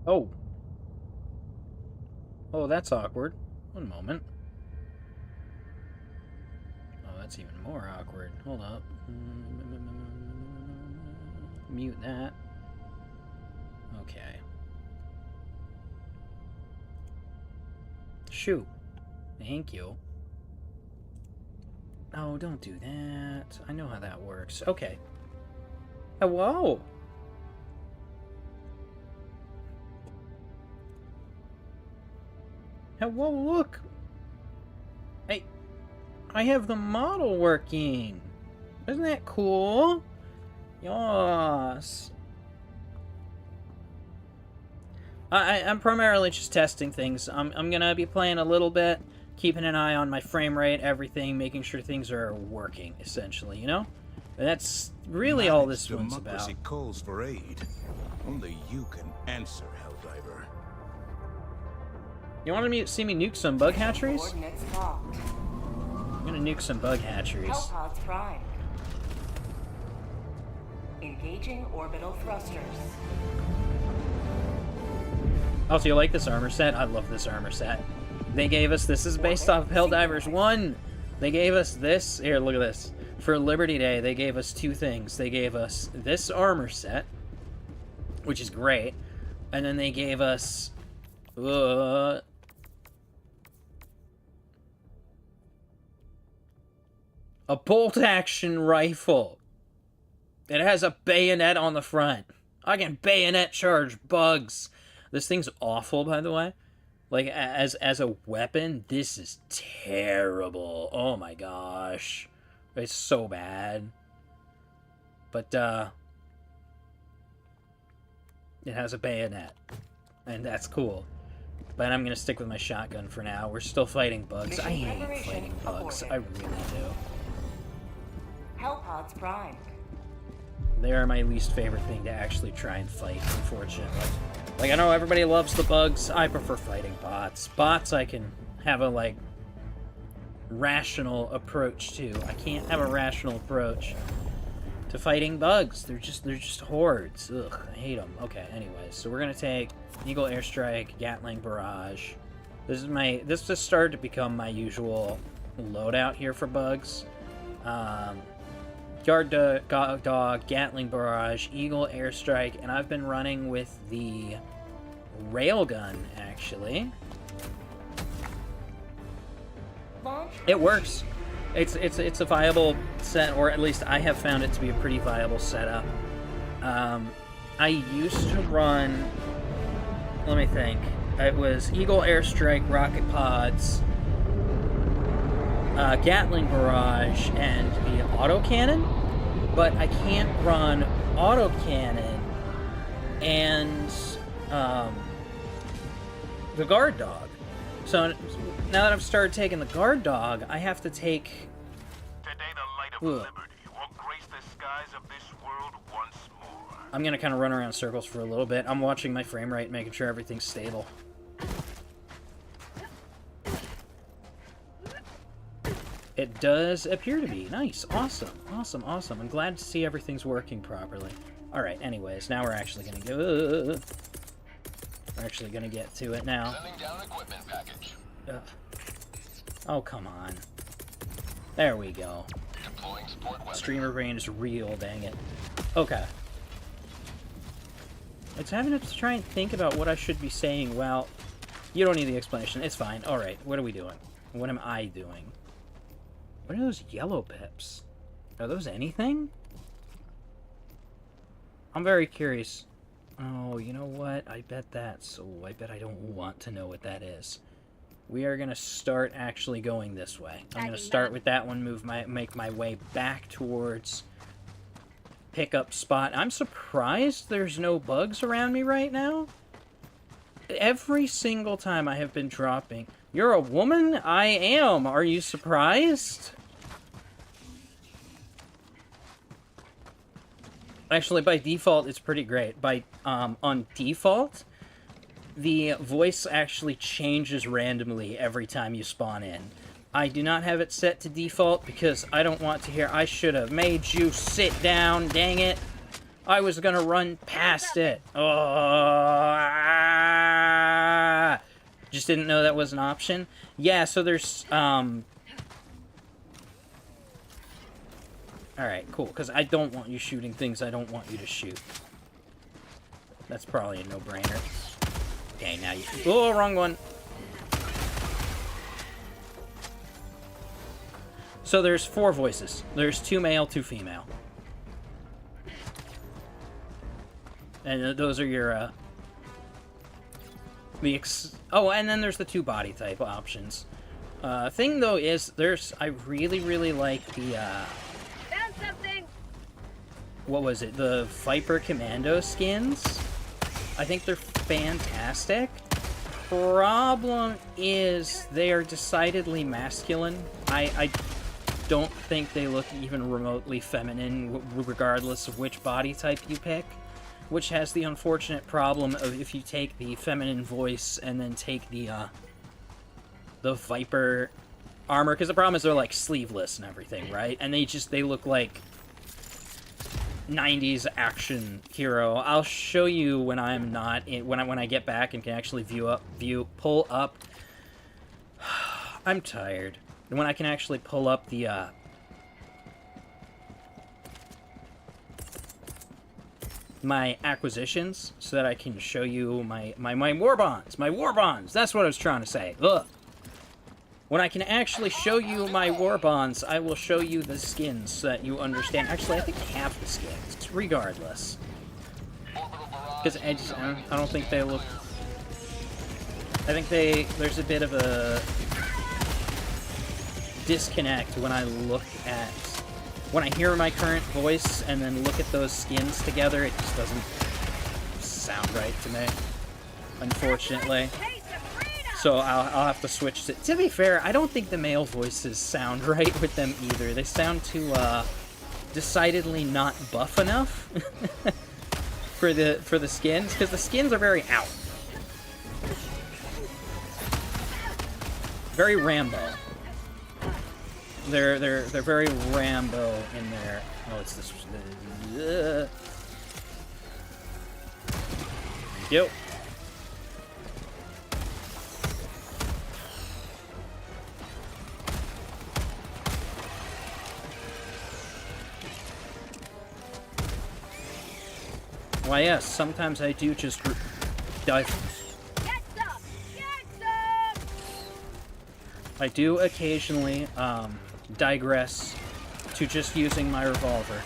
Oh. Oh, that's awkward. One moment. Oh, that's even more awkward. Hold up. Mute that. Okay. Shoot. Thank you. Oh, don't do that. I know how that works. Okay. Hello! Hello, look! I have the model working! Isn't that cool? Yes! I'm primarily just testing things. I'm gonna be playing a little bit, keeping an eye on my frame rate, everything, making sure things are working, essentially, you know? That's really all this one's about. Democracy calls for aid. Only you can answer, Helldiver. You want to see me nuke some bug hatcheries? I'm gonna nuke some bug hatcheries. Hellpods prime. Engaging orbital thrusters. Also, you like this armor set? I love this armor set. They gave us, this is based off of Helldivers 1. They gave us this, here, look at this. For Liberty Day, they gave us two things. They gave us this armor set, which is great. And then they gave us, a bolt-action rifle. It has a bayonet on the front. I can bayonet charge bugs. This thing's awful, by the way. Like, as a weapon, this is terrible. Oh my gosh. It's so bad. But, it has a bayonet. And that's cool. But I'm gonna stick with my shotgun for now. We're still fighting bugs. I hate fighting bugs. I really do. Hellpods primed. They are my least favorite thing to actually try and fight, unfortunately. Like, I know everybody loves the bugs. I prefer fighting bots. Bots I can have a, like, rational approach to. I can't have a rational approach to fighting bugs. They're just hordes. Ugh, I hate them. Okay, anyways, so we're gonna take Eagle Airstrike, Gatling Barrage. This just started to become my usual loadout here for bugs. Guard Dog, Gatling Barrage, Eagle Airstrike, and I've been running with the Railgun, actually. It works. It's a viable set, or at least I have found it to be a pretty viable setup. I used to run, let me think, it was Eagle Airstrike, Rocket Pods, Gatling Barrage, and the Autocannon, but I can't run Autocannon and the Guard Dog. So now that I've started taking the Guard Dog, I have to take... Today the light of liberty will grace the skies of this world once more. I'm gonna kind of run around circles for a little bit. I'm watching my frame rate, making sure everything's stable. It does appear to be. Nice. Awesome. Awesome. Awesome. I'm glad to see everything's working properly. Alright, anyways, now we're actually gonna go... We're actually gonna get to it now. Sending down equipment package. Ugh. Oh, come on. There we go. Deploying support weapon. Streamer brain is real, dang it. Okay. It's having to try and think about what I should be saying. Well, you don't need the explanation. It's fine. Alright, what are we doing? What am I doing? What are those yellow pips? Are those anything? I'm very curious. Oh, you know what? I bet that's... Oh, I bet I don't want to know what that is. We are going to start actually going this way. I'm going to start with that one, make my way back towards pickup spot. I'm surprised there's no bugs around me right now. Every single time I have been dropping... You're a woman? I am. Are you surprised? Actually, by default, it's pretty great. On default, the voice actually changes randomly every time you spawn in. I do not have it set to default because I don't want to hear, I should have made you sit down, dang it. I was gonna run past it. Oh, Just didn't know that was an option. Yeah, so there's, Alright, cool, because I don't want you shooting things I don't want you to shoot. That's probably a no-brainer. Okay, now you... Oh, wrong one! So there's 4 voices. There's 2 male, 2 female. And those are your, Oh, and then there's the 2 body type options. Thing, though, is I really, really like the, Found something. What was it? The Viper Commando skins? I think they're fantastic. Problem is, they are decidedly masculine. I don't think they look even remotely feminine, regardless of which body type you pick. Which has the unfortunate problem of if you take the feminine voice and then take the Viper armor, because the problem is they're like sleeveless and everything, right? And they look like 90s action hero. I'll show you when I'm not in, when I get back and can actually pull up. I'm tired. When I can actually pull up the my acquisitions so that I can show you my war bonds. My war bonds. That's what I was trying to say. Ugh. When I can actually show you my war bonds, I will show you the skins so that you understand. Actually, I think I have the skins, regardless. Because I don't think they look... I think there's a bit of a disconnect when I look at... When I hear my current voice and then look at those skins together, it just doesn't sound right to me, unfortunately. So I'll have to switch to be fair, I don't think the male voices sound right with them either. They sound too, decidedly not buff enough for the skins, because the skins are very out. Very Rambo. They're very Rambo in their... Oh, it's this... Yep. Why, yes, sometimes I do just dive. I do occasionally digress to just using my revolver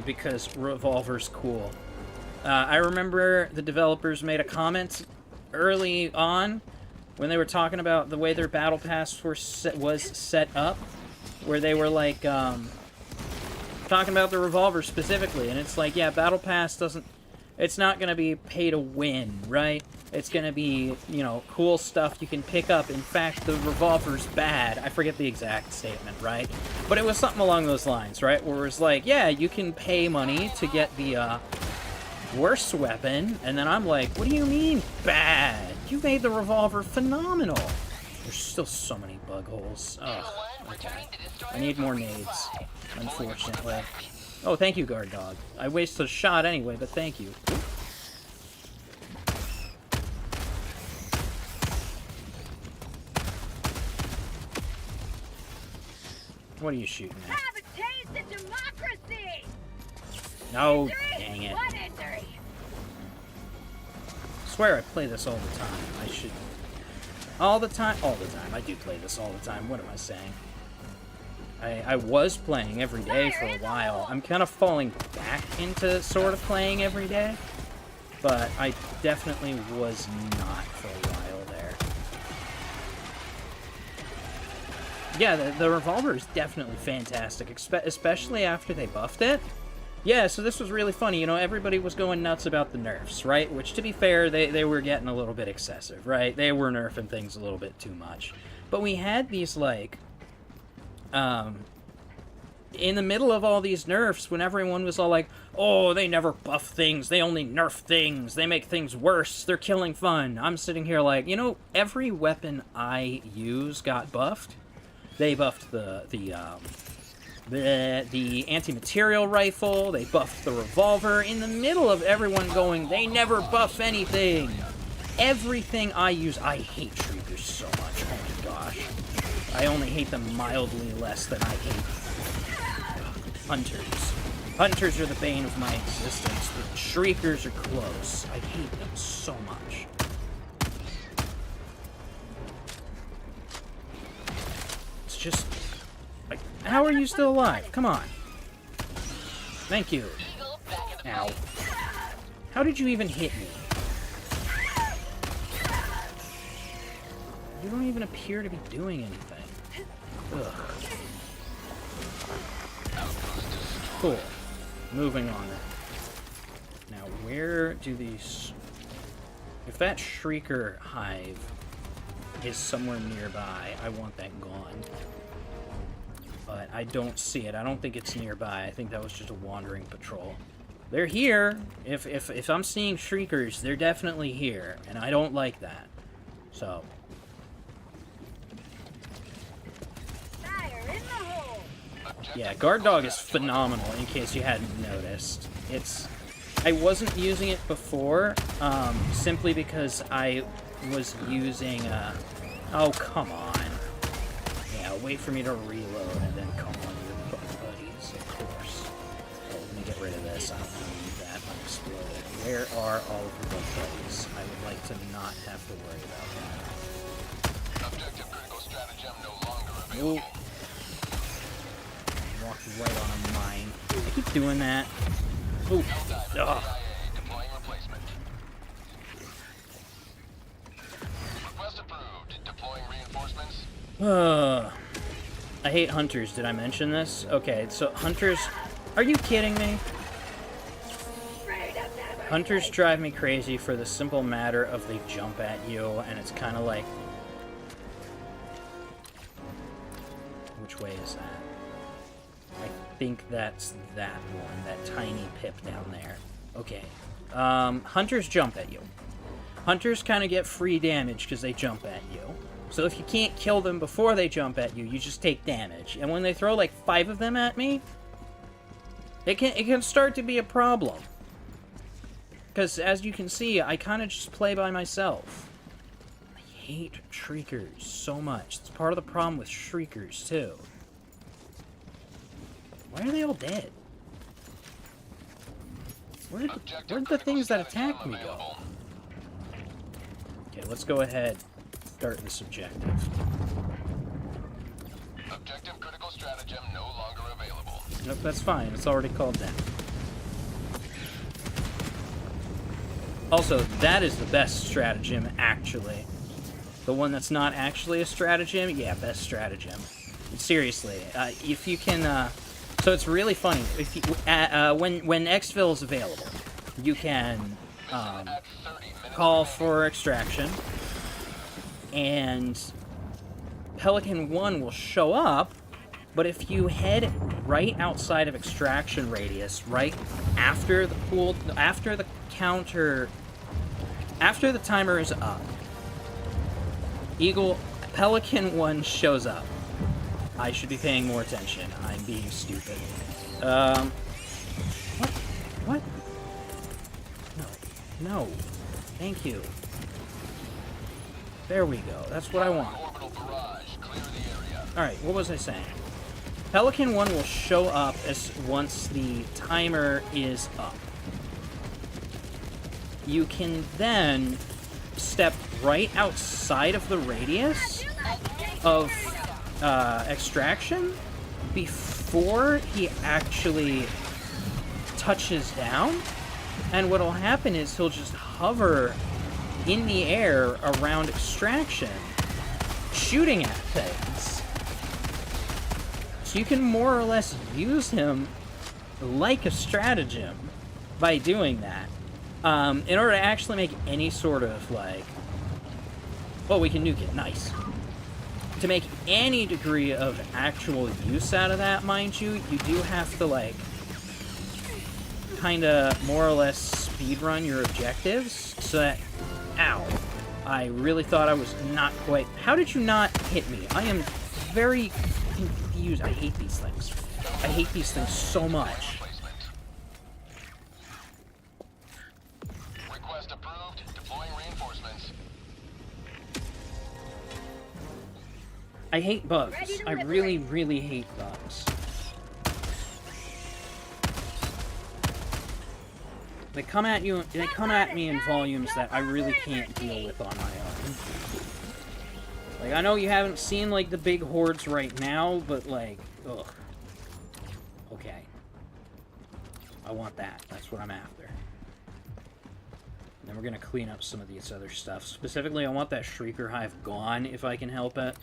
because revolver's cool. I remember the developers made a comment early on when they were talking about the way their battle pass was set up, where they were like talking about the revolver specifically, and it's like, yeah, battle pass doesn't... It's not going to be pay to win, right? It's going to be, you know, cool stuff you can pick up. In fact, the revolver's bad. I forget the exact statement, right? But it was something along those lines, right? Where it was like, yeah, you can pay money to get the worst weapon. And then I'm like, what do you mean bad? You made the revolver phenomenal. There's still so many bug holes. Oh, okay. I need more nades, unfortunately. Oh, thank you, guard dog. I wasted a shot anyway, but thank you. What are you shooting at? Have a taste of democracy! No, Injury? dang it. What injury? I swear I play this all the time. I should... All the time? All the time. I do play this all the time. What am I saying? I was playing every day for a while. I'm kind of falling back into sort of playing every day. But I definitely was not for a while there. Yeah, the revolver is definitely fantastic, especially after they buffed it. Yeah, so this was really funny. You know, everybody was going nuts about the nerfs, right? Which, to be fair, they were getting a little bit excessive, right? They were nerfing things a little bit too much. But we had these, like... in the middle of all these nerfs, when everyone was all like, oh, they never buff things, they only nerf things, they make things worse, they're killing fun. I'm sitting here like, you know, every weapon I use got buffed. They buffed the anti-material rifle, they buffed the revolver, in the middle of everyone going, they never buff anything. everything I use. I hate shriekers so much. Oh my gosh. I only hate them mildly less than I hate hunters. Hunters are the bane of my existence, but shriekers are close. I hate them so much. It's just... like, how are you still alive? Come on. Thank you. Ow. How did you even hit me? You don't even appear to be doing anything. Ugh. Cool. Moving on. Now, where do these... if that Shrieker hive is somewhere nearby, I want that gone. But I don't see it. I don't think it's nearby. I think that was just a wandering patrol. They're here. If I'm seeing Shriekers, they're definitely here. And I don't like that. So... Fire in the hole! yeah, Guard Dog is phenomenal, in case you hadn't noticed. It's... I wasn't using it before, simply because I was using, oh, come on. Yeah, wait for me to reload and then come on your butt buddies, of course. Oh, let me get rid of this. I don't need that unexploded. Where are all of your butt buddies? I would like to not have to worry about that. Objective critical stratagem no longer available. Ooh. Walked right on a mine. I keep doing that. Ooh. Helldivers Ugh. CIA deploying replacement. Request approved. Deploying reinforcements. I hate hunters. Did I mention this? Okay, so hunters... are you kidding me? Hunters drive me crazy for the simple matter of they jump at you, and it's kind of like... which way is that? I think that's that one, that tiny pip down there. Okay. Hunters jump at you. Hunters kind of get free damage because they jump at you. So if you can't kill them before they jump at you, you just take damage. And when they throw like 5 of them at me, it can start to be a problem. Because as you can see, I kind of just play by myself. I hate Shriekers so much. It's part of the problem with Shriekers too. Why are they all dead? Where'd the things that attacked me go? Okay, let's go ahead. Start this objective. Objective critical stratagem no longer available. Nope, that's fine. It's already called down. Also, that is the best stratagem, actually. The one that's not actually a stratagem? Yeah, best stratagem. Seriously, if you can... so it's really funny. If you, when exfil is available, you can call for extraction, and Pelican 1 will show up, but if you head right outside of extraction radius, right after the pool, after the timer is up, Pelican 1 shows up. I should be paying more attention. I'm being stupid. What? No. Thank you. There we go. That's what I want. Orbital barrage. Clear the area. Alright, what was I saying? Pelican 1 will show up once the timer is up. You can then step right outside of the radius of extraction before he actually touches down, and what'll happen is he'll just hover in the air around extraction, shooting at things. So you can more or less use him like a stratagem by doing that. In order to actually make any sort of, like... oh, we can nuke it. Nice. To make any degree of actual use out of that, mind you, you do have to, like, kind of more or less speedrun your objectives so that... ow. I really thought I was not quite... how did you not hit me? I am very confused. I hate these things. I hate these things so much. Request approved. Deploying reinforcements. I hate bugs. I really, really hate bugs. They come at you. They come at me in volumes that I really can't deal with on my own. Like, I know you haven't seen, like, the big hordes right now, but, like, ugh. Okay. I want that. That's what I'm after. And then we're gonna clean up some of this other stuff. Specifically, I want that Shrieker Hive gone, if I can help it.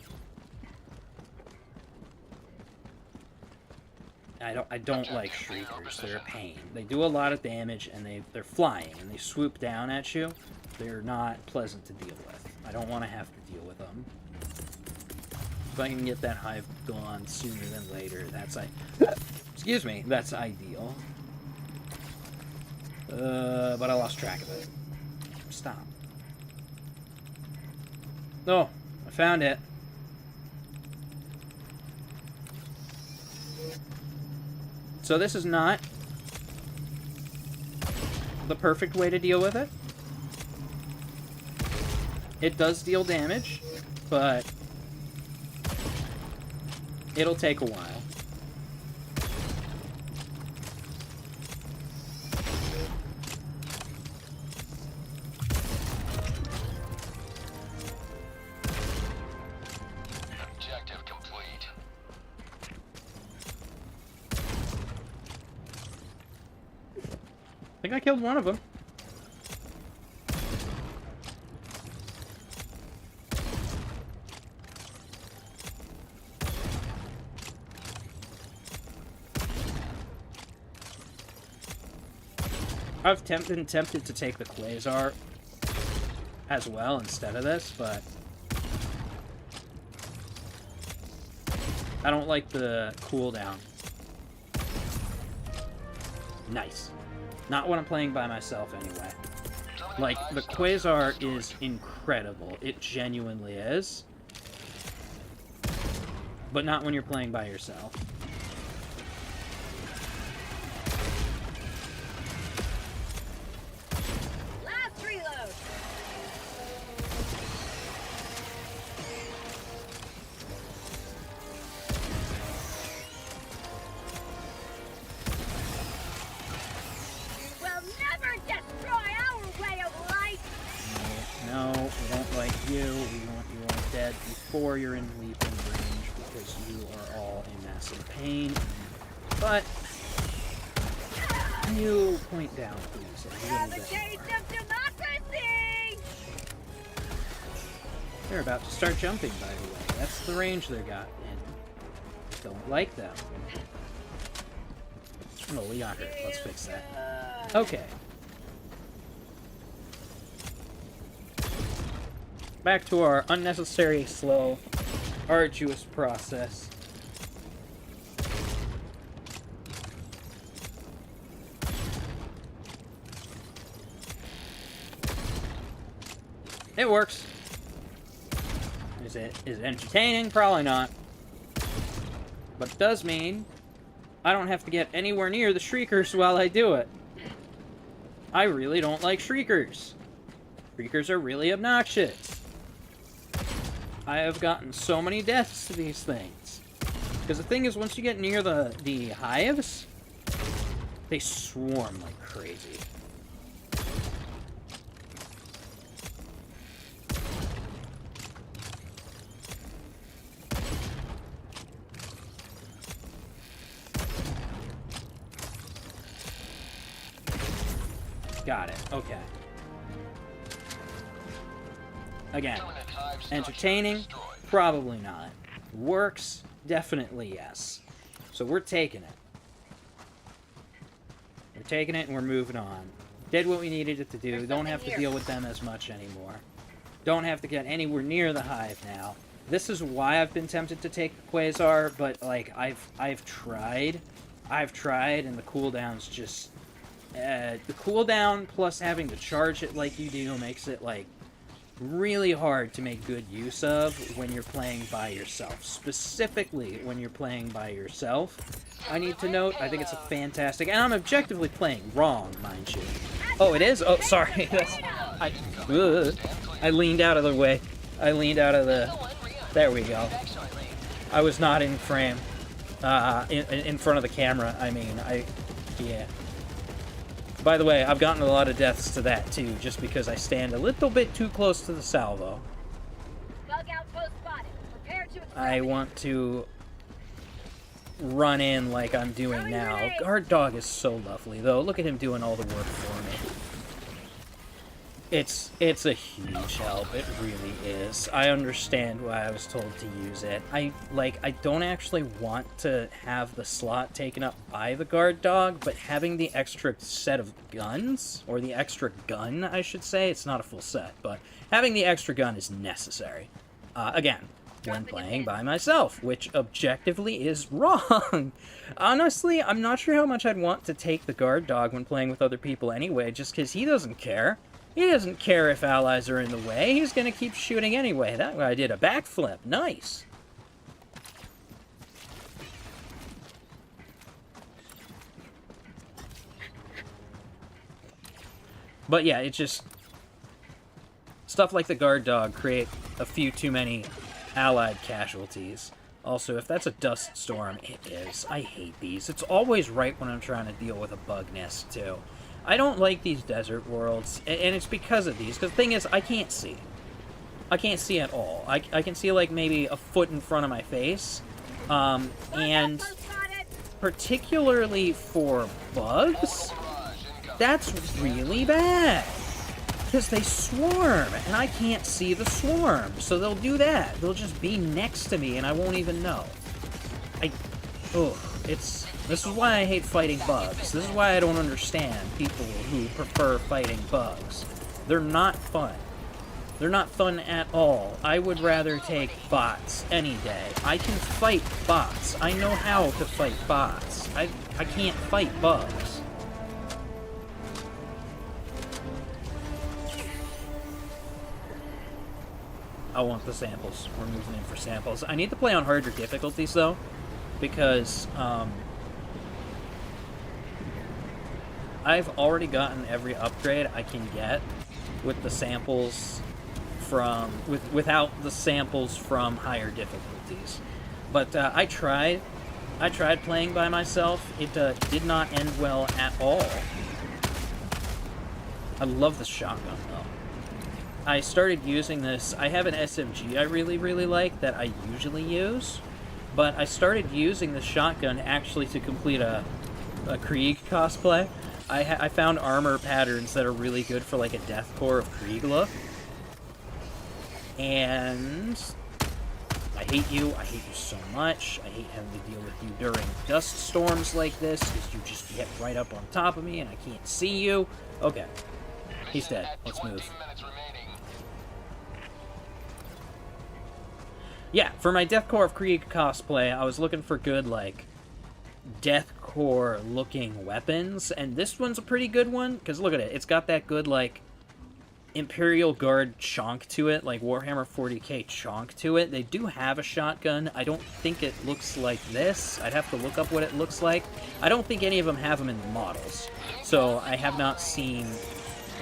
I don't like Shriekers. They're a pain. They do a lot of damage, and they're flying, and they swoop down at you. They're not pleasant to deal with. I don't want to have to deal with them. If I can get that hive gone sooner than later, that's excuse me, that's ideal. But I lost track of it. Stop. Oh, I found it. So this is not the perfect way to deal with it. It does deal damage, but it'll take a while. Objective complete. I think I killed one of them. I've been tempted to take the Quasar as well instead of this, but I don't like the cooldown. Nice. Not when I'm playing by myself, anyway. Like, the Quasar is incredible. It genuinely is. But not when you're playing by yourself. Last reload. You will never destroy our way of life. No, we don't like you. We want you all dead before you're in leaping range, because you are all in massive pain. But can you point down, please? A Have little a bit. taste of democracy. They're about to start jumping, by the way. That's the range they got, and don't like them. Oh, we got her. Let's fix that. Okay. Back to our unnecessary, slow, arduous process. It works. Is it entertaining? Probably not. But it does mean I don't have to get anywhere near the Shriekers while I do it. I really don't like Shriekers. Shriekers are really obnoxious. I have gotten so many deaths to these things. Because the thing is, once you get near the hives, they swarm like crazy. Got it. Okay. Again, entertaining? Probably not. Works? Definitely yes. So we're taking it. We're taking it and we're moving on. Did what we needed it to do. Don't have to deal with them as much anymore. Don't have to get anywhere near the hive now. This is why I've been tempted to take the Quasar, but like I've tried, and the cooldown's just the cooldown plus having to charge it like you do makes it like really hard to make good use of when you're playing by yourself. Specifically when you're playing by yourself, I need to note, I think it's a fantastic, and I'm objectively playing wrong, mind you. Oh, it is? Oh, sorry. I leaned out of the way. I leaned out of the... There we go. I was not in frame. In front of the camera, I mean. Yeah. By the way, I've gotten a lot of deaths to that, too, just because I stand a little bit too close to the salvo. Bug outpost spotted. Prepare to I want to run in like I'm doing now. Guard dog is so lovely, though. Look at him doing all the work for me. It's a huge help. It really is. I understand why I was told to use it. I don't actually want to have the slot taken up by the guard dog, but having the extra set of guns, or the extra gun, I should say, it's not a full set, but having the extra gun is necessary. Again, when playing by myself, which objectively is wrong. Honestly, I'm not sure how much I'd want to take the guard dog when playing with other people anyway, just because he doesn't care. He doesn't care if allies are in the way. He's going to keep shooting anyway. That guy did a backflip. Nice. But yeah, it just... stuff like the guard dog create a few too many allied casualties. Also, if that's a dust storm, it is. I hate these. It's always right when I'm trying to deal with a bug nest, too. I don't like these desert worlds, and it's because of these. Because the thing is, I can't see. I can't see at all. I can see, like, maybe a foot in front of my face. And particularly for bugs, that's really bad. Because they swarm, and I can't see the swarm. So they'll do that. They'll just be next to me, and I won't even know. This is why I hate fighting bugs. This is why I don't understand people who prefer fighting bugs. They're not fun. They're not fun at all. I would rather take bots any day. I can fight bots. I know how to fight bots. I can't fight bugs. I want the samples. We're moving in for samples. I need to play on harder difficulties, though, because, I've already gotten every upgrade I can get with the samples from... without the samples from higher difficulties. But, I tried playing by myself. It, did not end well at all. I love the shotgun, though. I started using this... I have an SMG I really, really like that I usually use. But I started using the shotgun actually to complete a Krieg cosplay. I found armor patterns that are really good for, like, a deathcore of Krieg look. And... I hate you so much. I hate having to deal with you during dust storms like this, because you just get right up on top of me and I can't see you. Okay. He's dead. Let's move. Yeah, for my Deathcore of Krieg cosplay, I was looking for good, like, Deathcore-looking weapons, and this one's a pretty good one, because look at it. It's got that good, like, Imperial Guard chonk to it, like Warhammer 40k chonk to it. They do have a shotgun. I don't think it looks like this. I'd have to look up what it looks like. I don't think any of them have them in the models, so I have not seen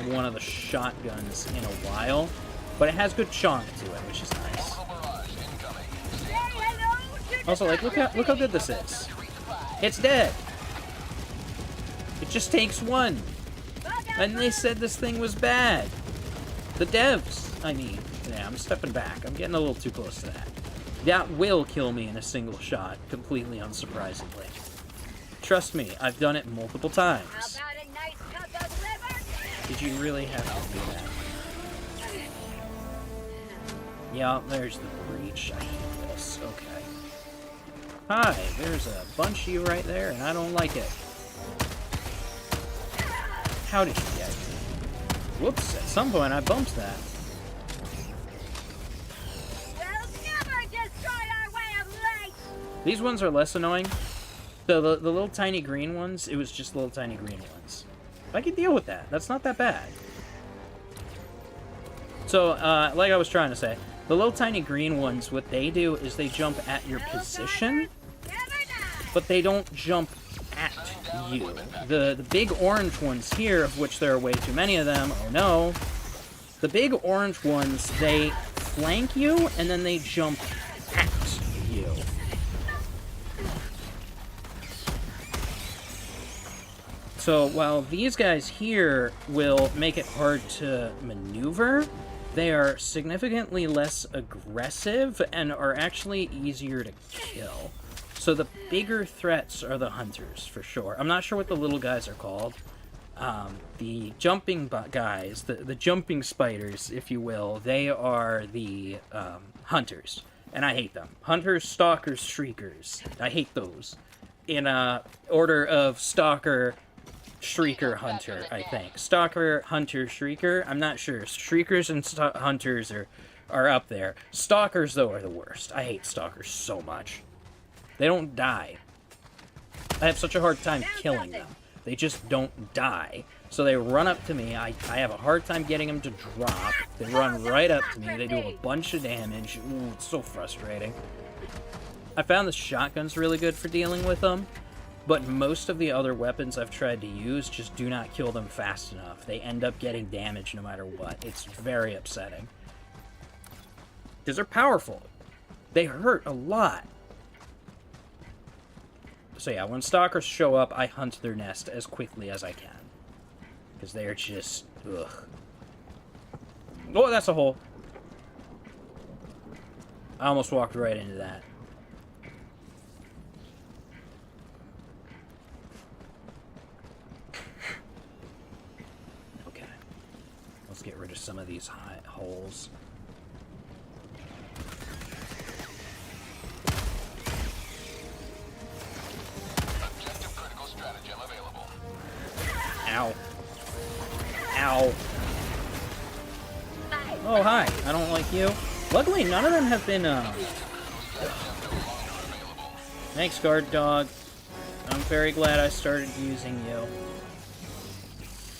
one of the shotguns in a while, but it has good chonk to it, which is nice. Also, like, look how good this is. It's dead. It just takes one. And they said this thing was bad. The devs, I mean. Yeah, I'm stepping back. I'm getting a little too close to that. That will kill me in a single shot, completely unsurprisingly. Trust me, I've done it multiple times. Did you really have to do that? Yeah, there's the breach. I hate this. Okay. Hi, there's a bunch of you right there, and I don't like it. How did you get me? Whoops, at some point I bumped that. We'll never destroy our way of life. These ones are less annoying. The little tiny green ones, it was just little tiny green ones. I can deal with that. That's not that bad. So, like I was trying to say, the little tiny green ones, what they do is they jump at your position, but they don't jump at you. The big orange ones here, of which there are way too many of them, oh no, the big orange ones, they flank you, and then they jump at you. So while these guys here will make it hard to maneuver, they are significantly less aggressive and are actually easier to kill. So the bigger threats are the hunters, for sure. I'm not sure what the little guys are called. The jumping guys, the jumping spiders, if you will, they are the hunters. And I hate them. Hunters, stalkers, shriekers. I hate those. In order of stalker, shrieker, hunter, I think. Stalker, hunter, shrieker. I'm not sure. Shriekers and hunters are up there. Stalkers, though, are the worst. I hate stalkers so much. They don't die. I have such a hard time killing them. They just don't die. So they run up to me. I have a hard time getting them to drop. They run right up to me. They do a bunch of damage. Ooh, it's so frustrating. I found the shotgun's really good for dealing with them, but most of the other weapons I've tried to use just do not kill them fast enough. They end up getting damage no matter what. It's very upsetting. Because they're powerful. They hurt a lot. So yeah, when stalkers show up, I hunt their nest as quickly as I can. Because they're just... ugh. Oh, that's a hole. I almost walked right into that. Okay. Let's get rid of some of these high holes. Ow. Ow. Oh, hi. I don't like you. Luckily, none of them have been, Thanks, guard dog. I'm very glad I started using you.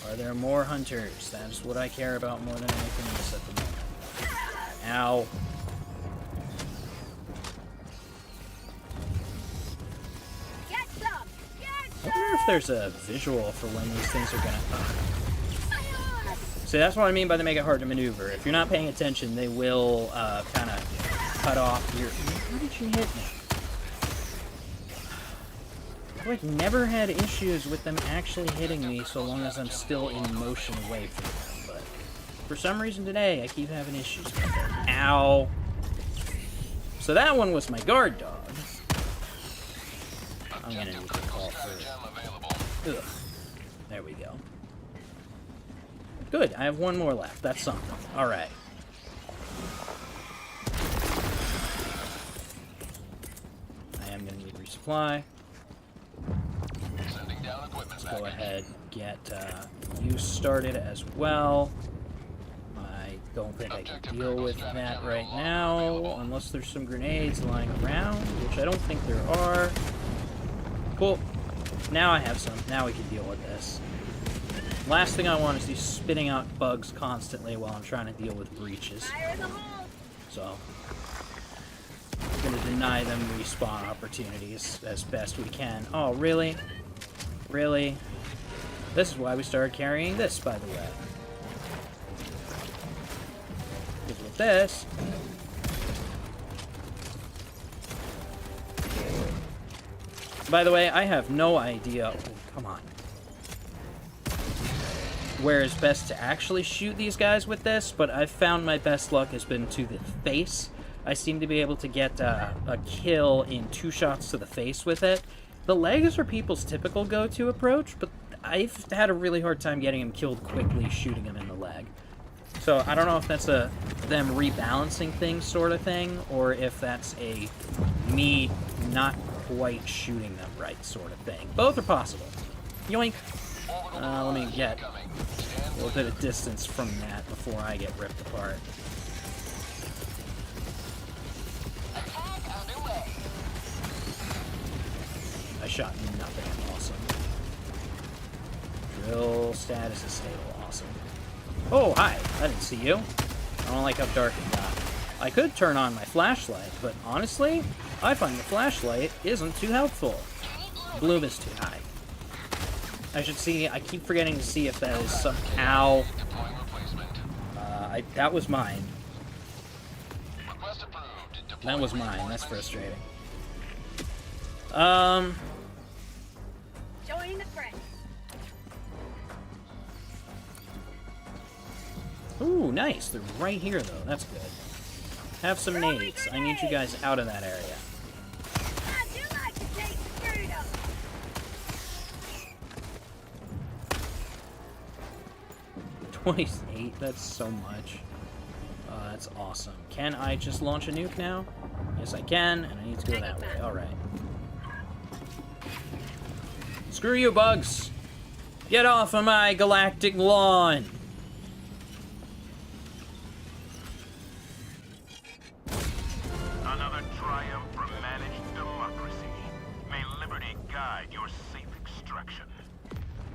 Are there more hunters? That's what I care about more than anything else at the moment. Ow. I wonder if there's a visual for when these things are gonna... See, that's what I mean by they make it hard to maneuver. If you're not paying attention, they will kind of cut off your... How did you hit me? I've like never had issues with them actually hitting me so long as I'm still in motion away from them, but for some reason today I keep having issues with it. Ow. So that one was my guard dog. I'm gonna need to call for... Ugh. There we go. Good, I have one more left. That's something. Alright. I am gonna need resupply. Let's go ahead and get you started as well. I don't think I can deal with that right now, unless there's some grenades lying around, which I don't think there are. Cool. Now I have some. Now we can deal with this. Last thing I want is these spitting out bugs constantly while I'm trying to deal with breaches. So, I'm going to deny them respawn opportunities as best we can. Oh, really? Really? This is why we started carrying this, by the way. Because with this... By the way, I have no idea... Oh, come on. Where is best to actually shoot these guys with this, but I've found my best luck has been to the face. I seem to be able to get a kill in 2 shots to the face with it. The legs are people's typical go-to approach, but I've had a really hard time getting him killed quickly shooting him in the leg. So I don't know if that's a them rebalancing thing sort of thing, or if that's a me not quite shooting them right sort of thing. Both are possible. Yoink. Let me get a little bit of distance from that before I get ripped apart. I shot nothing. Awesome. Drill status is stable. Awesome. Oh, hi. I didn't see you. I don't like how dark it got. I could turn on my flashlight, but honestly, I find the flashlight isn't too helpful. Bloom is too high. I should see, I keep forgetting to see if that is somehow... that was mine. That was mine, that's frustrating. Join the fray. Ooh, nice. They're right here, though. That's good. Have some nades. I need you guys out of that area. I do like to taste freedom. 28, that's so much. That's awesome. Can I just launch a nuke now? Yes, I can, and I need to go that way. Alright. Screw you, bugs! Get off of my galactic lawn! Another triumph for managed democracy. May liberty guide your safe extraction.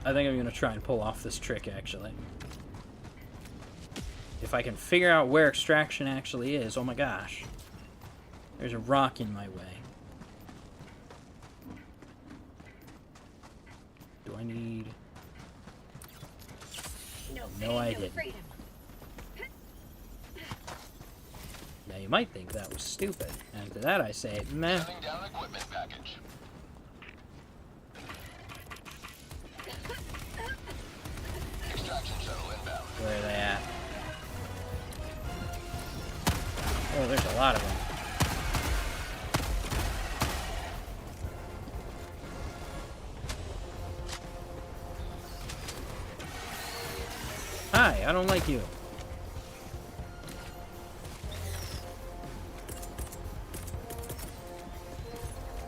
I think I'm gonna try and pull off this trick, actually. If I can figure out where extraction actually is, oh my gosh. There's a rock in my way. Do I need... No, I didn't. Now you might think that was stupid, and to that I say, meh. Sending down equipment package. Extraction shuttle inbound. Where are they at? Oh, there's a lot of them. Hi, I don't like you.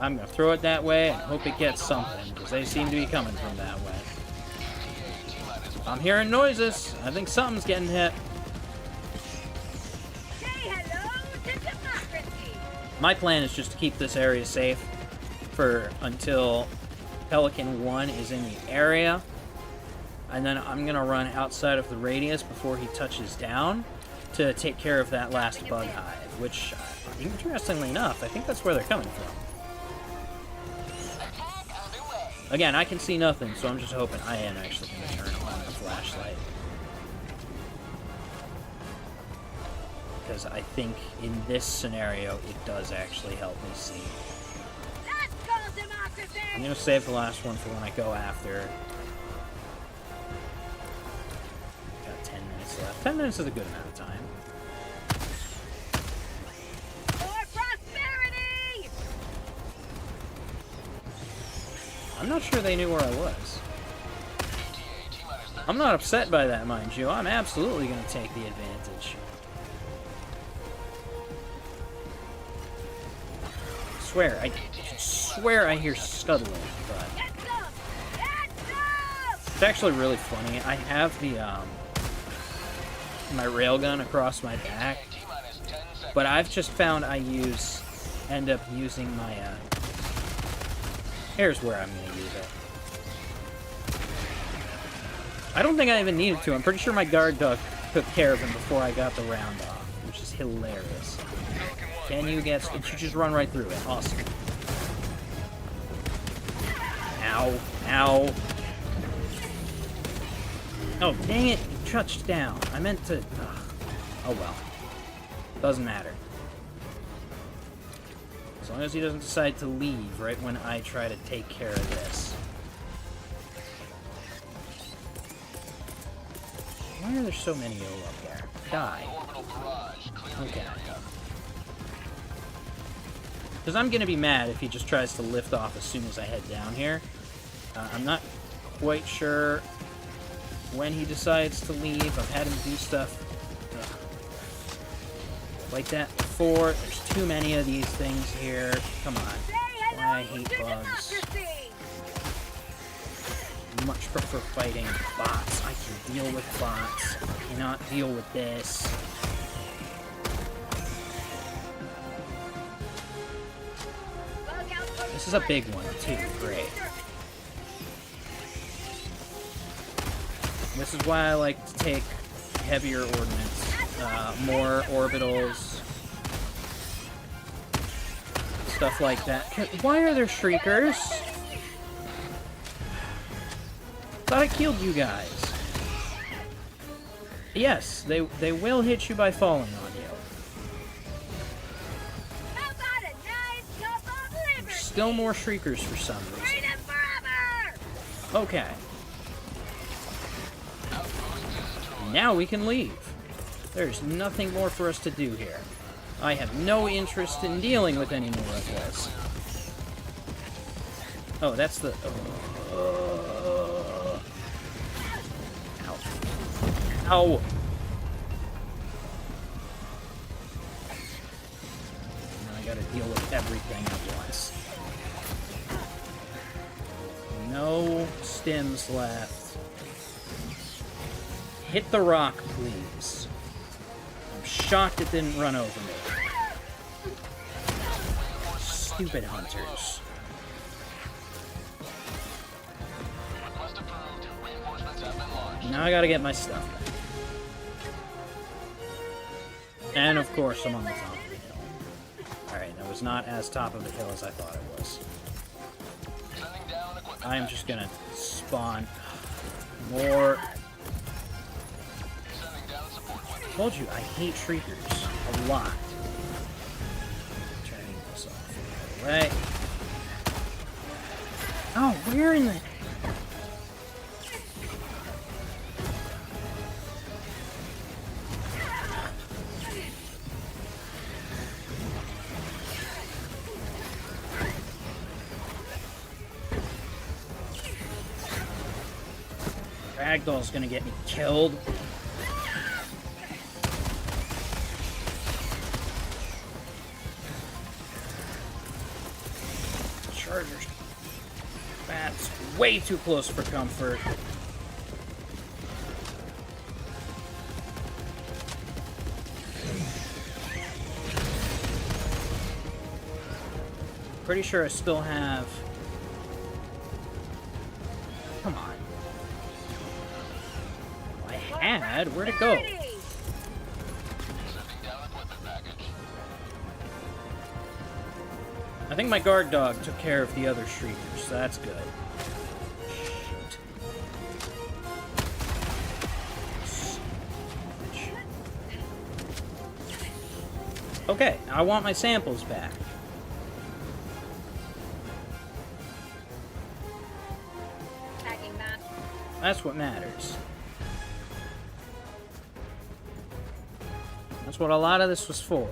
I'm gonna throw it that way and hope it gets something, because they seem to be coming from that way. I'm hearing noises. I think something's getting hit. Say hello to democracy. My plan is just to keep this area safe for until Pelican 1 is in the area. And then I'm going to run outside of the radius before he touches down to take care of that last bug hive, which, interestingly enough, I think that's where they're coming from. Again, I can see nothing, so I'm just hoping I am actually going to turn on the flashlight. Because I think in this scenario, it does actually help me see. That's called democracy. I'm going to save the last one for when I go after. Got 10 minutes left. 10 minutes is a good amount of time. For prosperity. I'm not sure they knew where I was. I'm not upset by that, mind you. I'm absolutely going to take the advantage. I swear I hear scuttling, but it's actually really funny. I have the my railgun across my back, but I've just found I end up using my here's where I'm gonna use it. I don't think I even needed to. I'm pretty sure my guard dog took care of him before I got the round off, which is hilarious. Can you get... You just run right through it. Awesome. Ow. Ow. Oh, dang it. It touched down. I meant to... Ugh. Oh, well. Doesn't matter. As long as he doesn't decide to leave right when I try to take care of this. Why are there so many Yolo up there? Die. Okay. Because I'm going to be mad if he just tries to lift off as soon as I head down here. I'm not quite sure when he decides to leave. I've had him do stuff like that before. There's too many of these things here. Come on. Why I hate bugs. Much prefer fighting bots. I can deal with bots. I cannot deal with this. This is a big one, too. Great. This is why I like to take heavier ordnance. More orbitals. Stuff like that. Why are there shriekers? Thought I killed you guys. Yes, they will hit you by falling on you. How about a nice cup of liver? There's still more shriekers for some reason. Freedom forever. Okay. Now we can leave. There's nothing more for us to do here. I have no interest in dealing with any more of this. Oh, that's the... Ow. Ow! Now I gotta deal with everything at once. No stims left. Hit the rock, please. I'm shocked it didn't run over me. Stupid hunters. Request approved. Reinforcements have been launched. Now I gotta get my stuff back. And of course I'm on the top of the hill. Alright, that was not as top of the hill as I thought it was. Sending down equipment I am just gonna spawn more. Sending down support weapons. Told you, I hate shriekers a lot. Turning this off right away. Oh, where in the... Ragdoll's gonna get me killed. Chargers. That's way too close for comfort. Pretty sure I still have... Come on. I had? Where'd it go? Sending down equipment package. I think my guard dog took care of the other shriekers, so that's good. Shoot. Okay, I want my samples back. Tagging that. That's what matters. That's what a lot of this was for.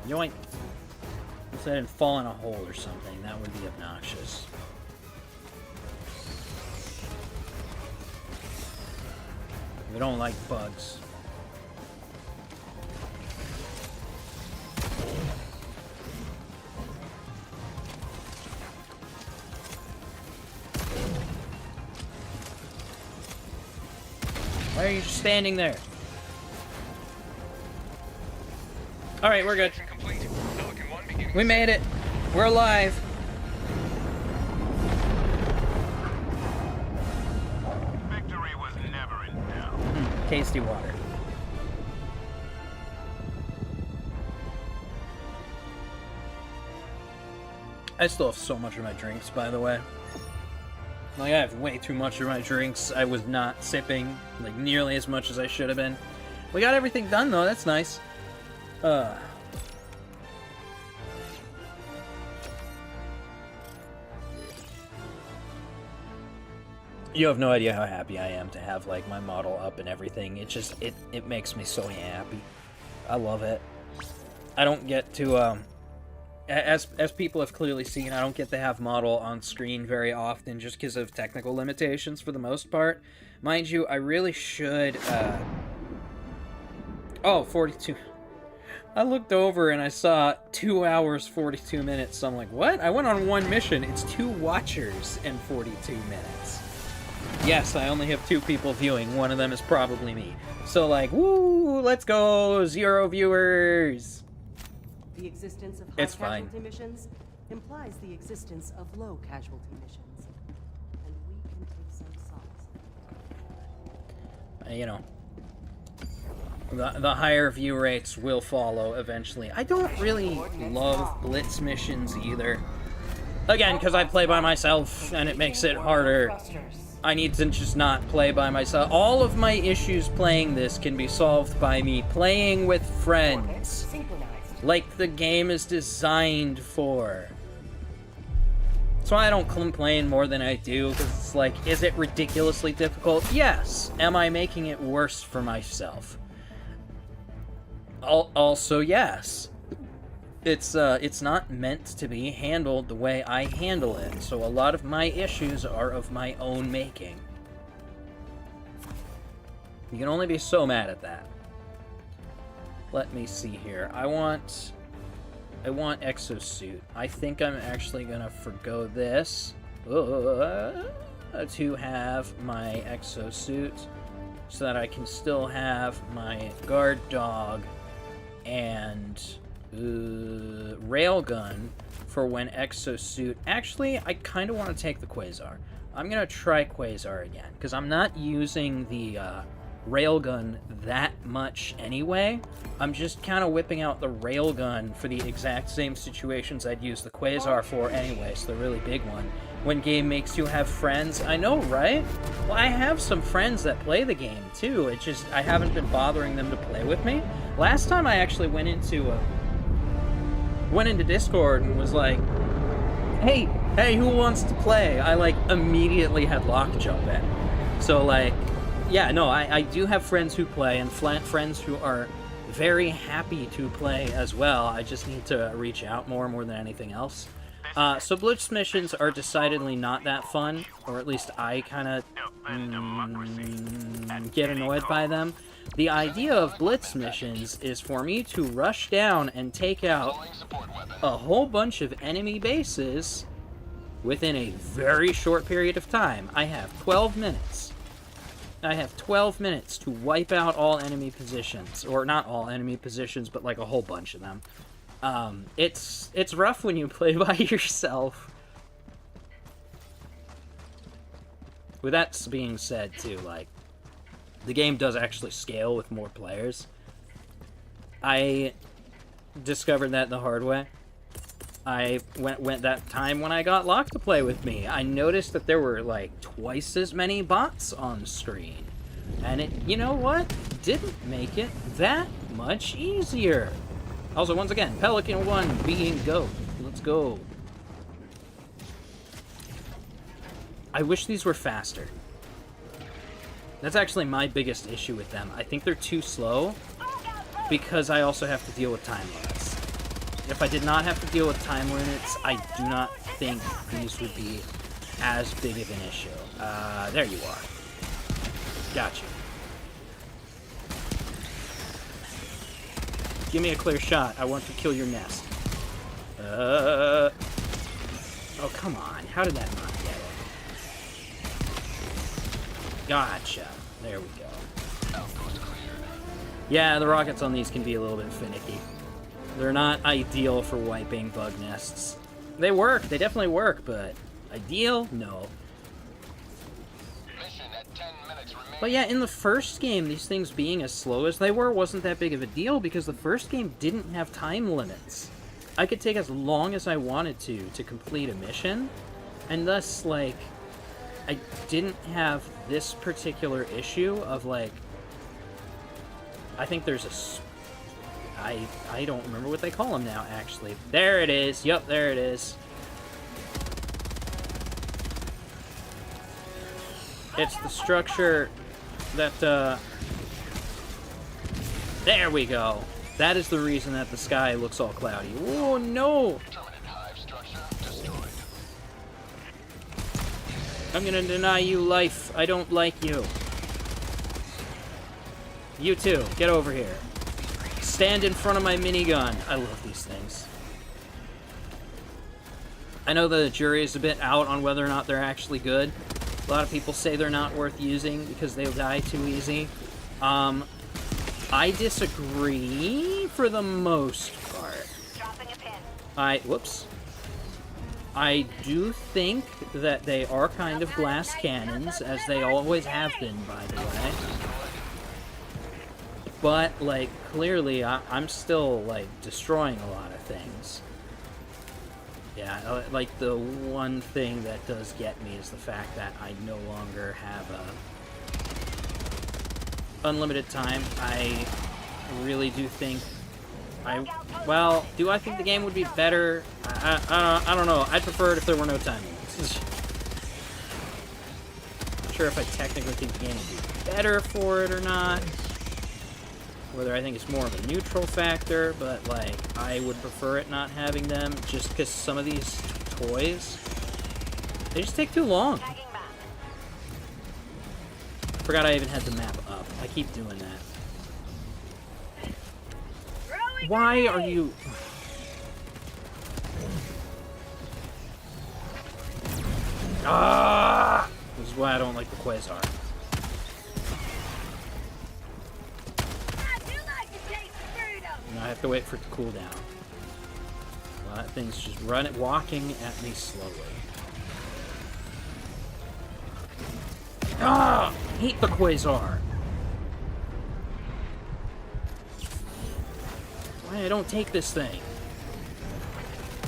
Yoink. If I didn't fall in a hole or something, that would be obnoxious. We don't like bugs. Why are you just standing there? Alright, we're good. We made it. We're alive. Victory was never in doubt. Tasty water. I still have so much of my drinks, by the way. Like, I have way too much of my drinks. I was not sipping, like, nearly as much as I should have been. We got everything done, though. That's nice. You have no idea how happy I am to have, like, my model up and everything. It just, it makes me so happy. I love it. I don't get to, as people have clearly seen, I don't get to have model on screen very often just because of technical limitations for the most part. Mind you, I really should, Oh, 42. I looked over and I saw 2 hours, 42 minutes, so I'm like, what? I went on one mission. It's 2 watchers and 42 minutes. Yes, I only have 2 people viewing. One of them is probably me. So, like, woo, let's go, 0 viewers. The existence of It's high fine. casualty missions implies the existence of low casualty missions. And we can take some solace. You know, the higher view rates will follow eventually. I don't really love blitz missions either. Again, because I play by myself, and it makes it harder. Thrusters. I need to just not play by myself. All of my issues playing this can be solved by me playing with friends. Synchronized. Like the game is designed for. That's why I don't complain more than I do, because it's like, is it ridiculously difficult? Yes. Am I making it worse for myself? Also, yes. It's not meant to be handled the way I handle it, so a lot of my issues are of my own making. You can only be so mad at that. Let me see here. I want exosuit. I think I'm actually gonna forgo this to have my exosuit so that I can still have my guard dog and railgun for when exosuit. Actually, I kind of want to take the Quasar. I'm gonna try Quasar again because I'm not using the railgun that much anyway. I'm just kind of whipping out the railgun for the exact same situations I'd use the Quasar for anyway, so the really big one. When game makes you have friends. I know, right? Well, I have some friends that play the game too. It's just I haven't been bothering them to play with me. Last time I actually went into Discord and was like, hey, who wants to play? I like immediately had lockjaw in. So like, yeah, no, I do have friends who play and friends who are very happy to play as well. I just need to reach out more than anything else. So Blitz missions are decidedly not that fun, or at least I kind of get annoyed by them. The idea of Blitz missions is for me to rush down and take out a whole bunch of enemy bases within a very short period of time. I have 12 minutes. I have 12 minutes to wipe out all enemy positions. Or not all enemy positions, but like a whole bunch of them. It's rough when you play by yourself. With that being said, too, like, the game does actually scale with more players. I discovered that the hard way. I went that time when I got Locke to play with me. I noticed that there were like twice as many bots on screen. And it, you know what? Didn't make it that much easier. Also, once again, Pelican 1 being GOAT. Let's go. I wish these were faster. That's actually my biggest issue with them. I think they're too slow because I also have to deal with time limits. If I did not have to deal with time limits, I do not think these would be as big of an issue. There you are. Gotcha. Give me a clear shot. I want to kill your nest. Oh, come on. How did that not get it? Gotcha. There we go. Yeah, the rockets on these can be a little bit finicky. They're not ideal for wiping bug nests. They work. They definitely work, but ideal? No. But yeah, in the first game, these things being as slow as they were wasn't that big of a deal because the first game didn't have time limits. I could take as long as I wanted to complete a mission, and thus, like, I didn't have this particular issue of, like, I think there's a... I don't remember what they call them now, actually. There it is. Yep, there it is. It's the structure that, there we go. That is the reason that the sky looks all cloudy. Oh, no! I'm gonna deny you life. I don't like you. You too. Get over here. Stand in front of my minigun. I love these things. I know the jury is a bit out on whether or not they're actually good. A lot of people say they're not worth using because they'll die too easy. I disagree for the most part. Whoops. I do think that they are kind of glass cannons, as they always have been, by the way. But, like, clearly, I'm still, like, destroying a lot of things. Yeah, like, the one thing that does get me is the fact that I no longer have unlimited time. I really do think... Well, do I think the game would be better? I don't know. I'd prefer it if there were no time limits. sure if I technically think the game would be better for it or not. Whether I think it's more of a neutral factor, but, like, I would prefer it not having them, just because some of these toys, they just take too long. Tagging back. Forgot I even had the map up. I keep doing that. Throwing Why are grenade. you... Ah! This is why I don't like the Quasar. I do like to taste freedom. And I have to wait for it to cool down. Well, that thing's just walking at me slowly. Ah! Hate the Quasar! Why I don't take this thing?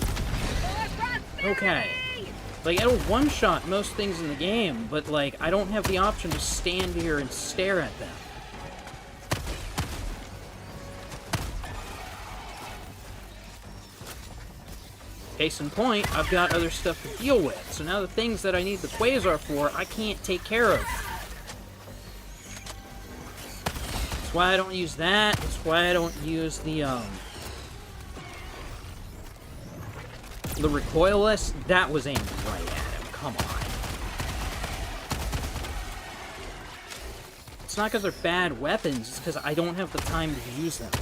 For prosperity. Okay. Like, it'll one-shot most things in the game, but, like, I don't have the option to stand here and stare at them. Case in point, I've got other stuff to deal with, so now the things that I need the Quasar for, I can't take care of. That's why I don't use that, that's why I don't use the recoilless. That was aimed right at him, come on. It's not because they're bad weapons, it's because I don't have the time to use them.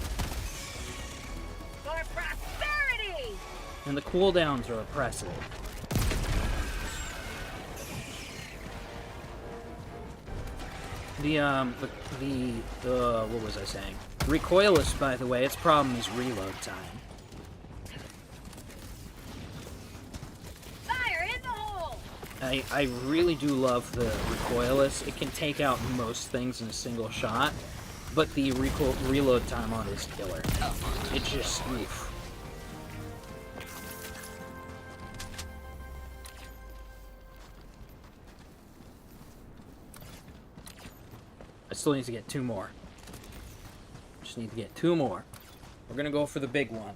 For prosperity. And the cooldowns are oppressive. What was I saying? Recoilless, by the way, its problem is reload time. Fire in the hole. I really do love the recoilless. It can take out most things in a single shot, but the reload time on it is killer. It just, oof. I still need to get 2 more. Just need to get 2 more. We're gonna go for the big one.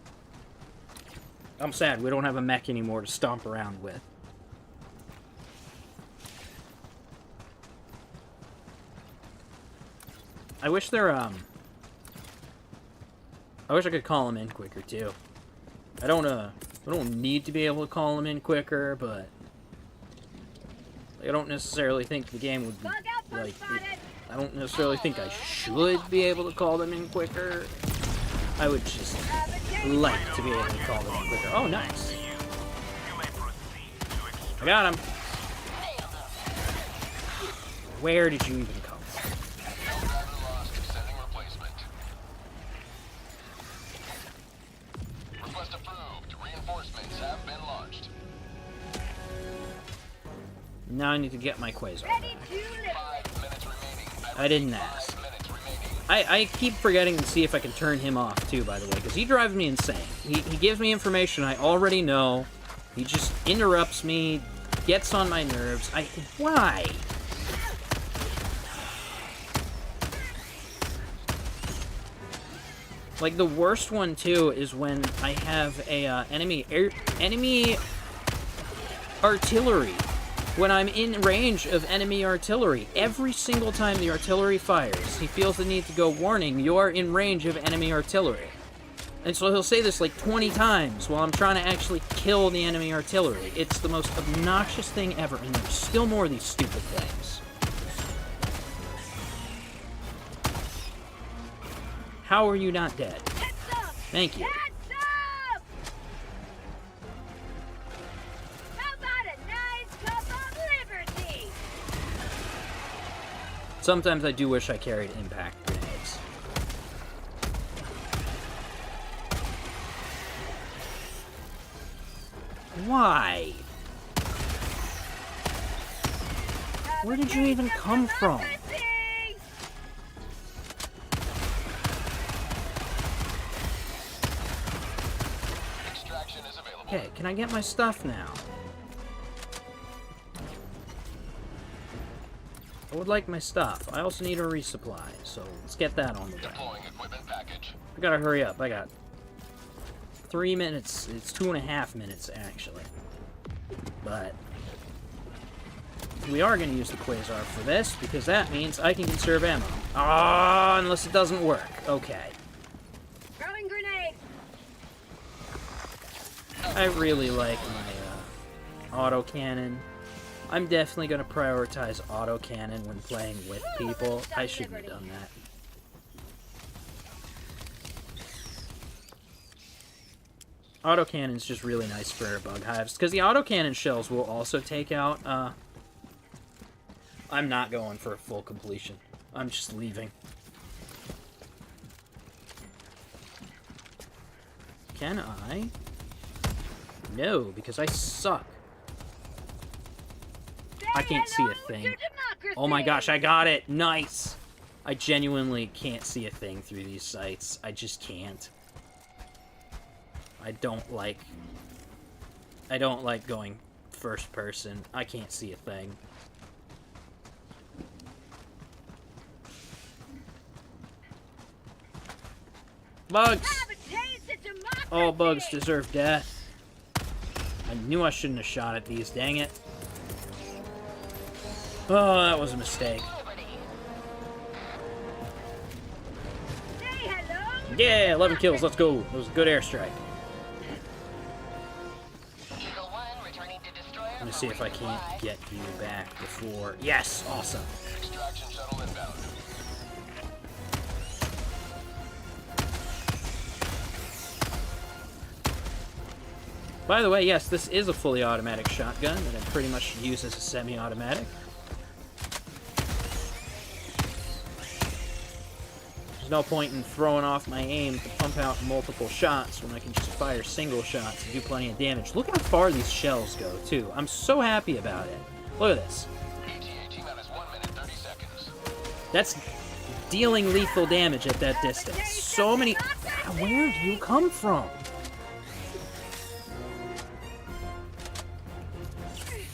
I'm sad we don't have a mech anymore to stomp around with. I wish they're, I wish I could call them in quicker, too. I don't need to be able to call them in quicker, but I don't necessarily think the game would be, Bug outpost like, spotted. I don't necessarily think I should be able to call them in quicker. I would just like to be able to call them in quicker. Oh, nice. You may proceed to extract. I got him. Where did you even come from? Driver lost. Sending replacement. Request approved. Reinforcements have been launched. Now I need to get my Quasar Ready back. to live. 5 minutes remaining. I didn't ask. 5 minutes remaining. I keep forgetting to see if I can turn him off, too, by the way, because he drives me insane. He gives me information I already know. He just interrupts me, gets on my nerves. Why? Like, the worst one, too, is when I have a, enemy artillery. When I'm in range of enemy artillery, every single time the artillery fires, he feels the need to go, warning, you are in range of enemy artillery. And so he'll say this like 20 times while I'm trying to actually kill the enemy artillery. It's the most obnoxious thing ever, and there's still more of these stupid things. How are you not dead? Heads up. Thank you. Heads up. How about a nice cup of liberty? Sometimes I do wish I carried impact grenades. Why? Where did you even come from? Extraction is available. Okay, can I get my stuff now? I would like my stuff. I also need a resupply, so let's get that on the way. Deploying equipment package. I gotta hurry up. I got 3 minutes. It's 2.5 minutes, actually. But we are going to use the Quasar for this, because that means I can conserve ammo. Ah, unless it doesn't work. Okay. Throwing grenade. I really like my autocannon. I'm definitely going to prioritize autocannon when playing with people. I shouldn't have done that. Autocannon's just really nice for bug hives, because the autocannon shells will also take out, I'm not going for a full completion. I'm just leaving. Can I? No, because I suck. I can't see a thing. Oh my gosh, I got it! Nice! I genuinely can't see a thing through these sights. I just can't. I don't like going first person. I can't see a thing. Bugs! All bugs deserve death. I knew I shouldn't have shot at these, dang it. Oh, that was a mistake. Yeah, 11 kills, let's go. It was a good airstrike. Let me see if I can't get you back before... Yes! Awesome. Extraction shuttle inbound. By the way, yes, this is a fully automatic shotgun that I pretty much use as a semi-automatic. There's no point in throwing off my aim to pump out multiple shots when I can just fire single shots and do plenty of damage. Look how far these shells go, too. I'm so happy about it. Look at this. AT-AT-minus 1 minute, 30 seconds. That's dealing lethal damage at that distance. So many... Where do you come from?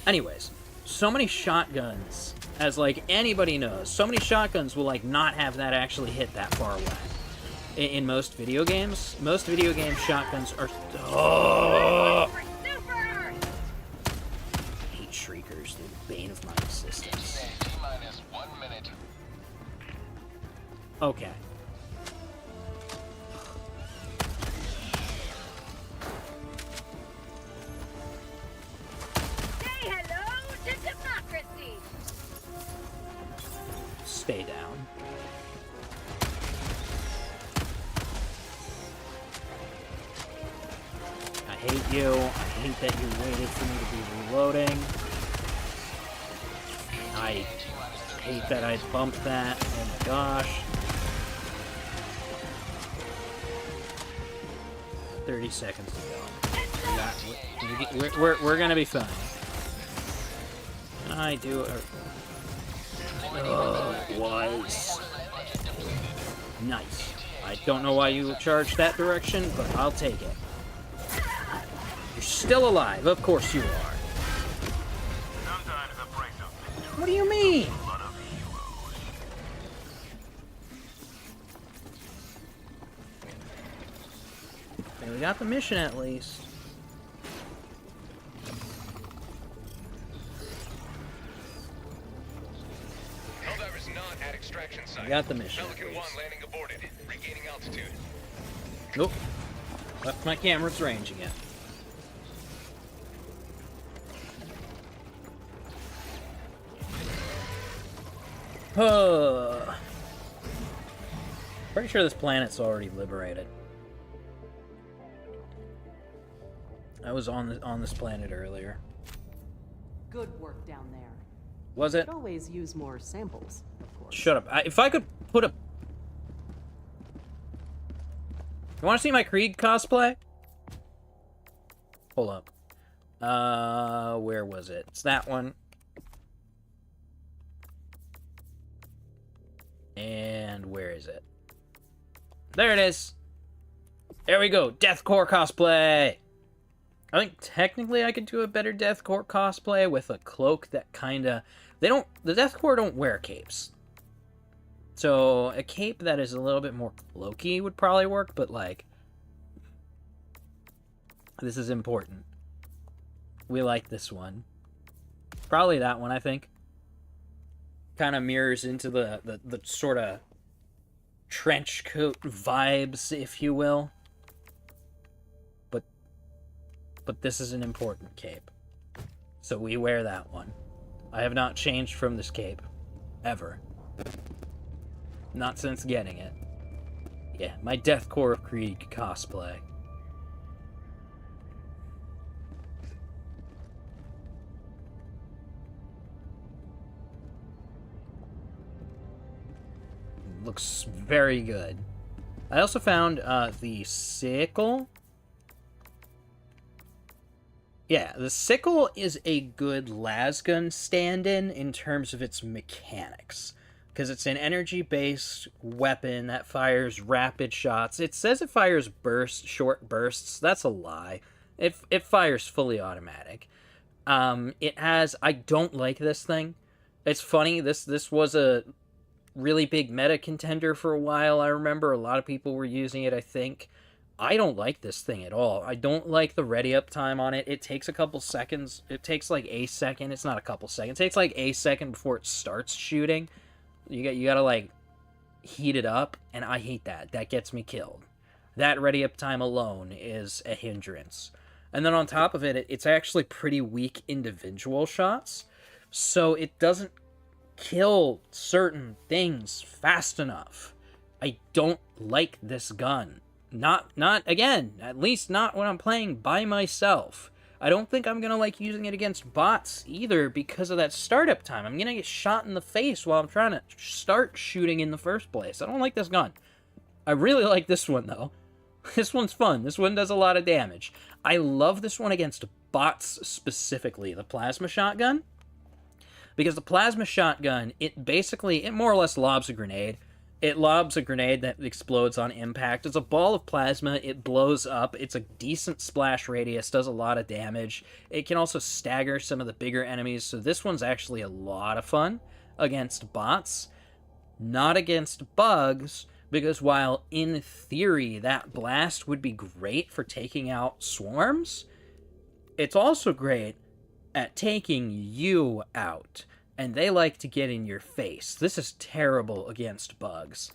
Anyways, so many shotguns, as like anybody knows, so many shotguns will like not have that actually hit that far away. In most video games, shotguns are... Oh! I hate shriekers, they're the bane of my existence. AT-minus 1 minute. Okay. Stay down. I hate you. I hate that you waited for me to be reloading. I hate that I bumped that. Oh my gosh. 30 seconds to go. We're gonna be fine. Can I do it? Oh, it was. Nice. I don't know why you charged that direction, but I'll take it. You're still alive. Of course you are. What do you mean? Okay, we got the mission at least. Helldivers not at extraction site. We got the mission. Pelican 1 landing aborted. Regaining altitude. Nope. Left my camera's range again. Pretty sure this planet's already liberated. I was on this planet earlier. Good work down there. Was it? Could always use more samples, of course. Shut up. If I could put a... You want to see my Krieg cosplay? Hold up. Where was it? It's that one. And where is it? There it is. There we go. Deathcore cosplay. I think technically I could do a better Deathcore cosplay with a cloak that kinda... The Deathcore don't wear capes. So a cape that is a little bit more cloaky would probably work, but like... This is important. We like this one. Probably that one, I think. kind of mirrors into the sort of trench coat vibes, if you will. But this is an important cape. So we wear that one. I have not changed from this cape. Ever. Not since getting it. Yeah, my Deathcore of Krieg cosplay. Looks very good. I also found the sickle. Yeah, the sickle is a good lasgun stand-in in terms of its mechanics. Because it's an energy-based weapon that fires rapid shots. It says it fires short bursts. That's a lie. It fires fully automatic. It has... I don't like this thing. It's funny, this was a really big meta contender for a while, I remember. A lot of people were using it, I think. I don't like this thing at all. I don't like the ready-up time on it. It takes a couple seconds. It takes like a second. It's not a couple seconds. It takes like a second before it starts shooting. You gotta like heat it up, and I hate that. That gets me killed. That ready-up time alone is a hindrance. And then on top of it, it's actually pretty weak individual shots, so it doesn't kill certain things fast enough. I don't like this gun. Not again, at least not when I'm playing by myself. I don't think I'm gonna like using it against bots either because of that startup time. I'm gonna get shot in the face while I'm trying to start shooting in the first place. I don't like this gun. I really like this one though. This one's fun. This one does a lot of damage. I love this one against bots specifically, the plasma shotgun. Because the plasma shotgun, it more or less lobs a grenade. It lobs a grenade that explodes on impact. It's a ball of plasma. It blows up. It's a decent splash radius. Does a lot of damage. It can also stagger some of the bigger enemies. So this one's actually a lot of fun against bots. Not against bugs. Because while in theory that blast would be great for taking out swarms, it's also great at taking you out. And they like to get in your face. This is terrible against bugs.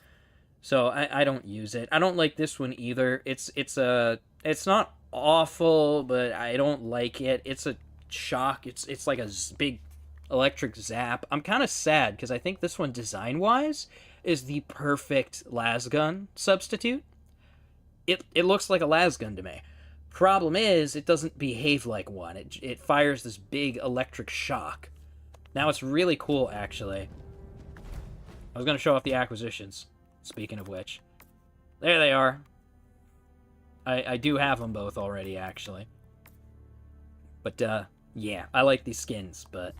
So I don't use it. I don't like this one either. It's not awful, but I don't like it. It's a shock. It's like a big electric zap. I'm kind of sad because I think this one design-wise is the perfect lasgun substitute. It looks like a lasgun to me. Problem is, it doesn't behave like one. It fires this big electric shock. Now it's really cool, actually. I was going to show off the acquisitions, speaking of which. There they are. I do have them both already, actually. But, yeah, I like these skins, but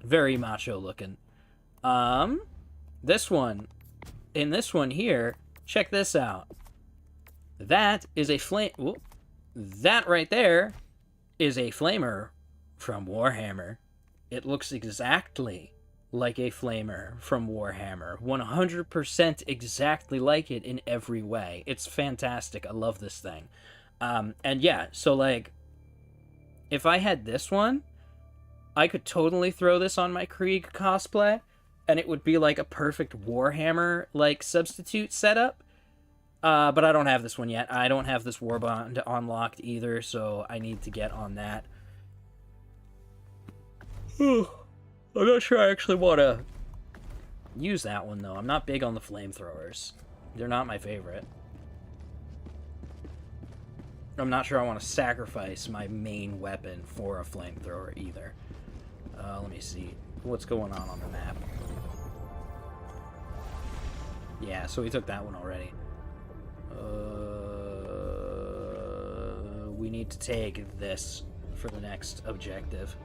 very macho looking. In this one here, check this out. That is a flame... Whoop. That right there is a flamer from Warhammer. It looks exactly like a flamer from Warhammer. 100% exactly like it in every way. It's fantastic. I love this thing. And yeah, so like, if I had this one, I could totally throw this on my Krieg cosplay, and it would be like a perfect Warhammer like substitute setup. But I don't have this one yet. I don't have this Warbond unlocked either, so I need to get on that. I'm not sure I actually want to use that one, though. I'm not big on the flamethrowers. They're not my favorite. I'm not sure I want to sacrifice my main weapon for a flamethrower either. Let me see what's going on the map. Yeah, so we took that one already. We need to take this for the next objective.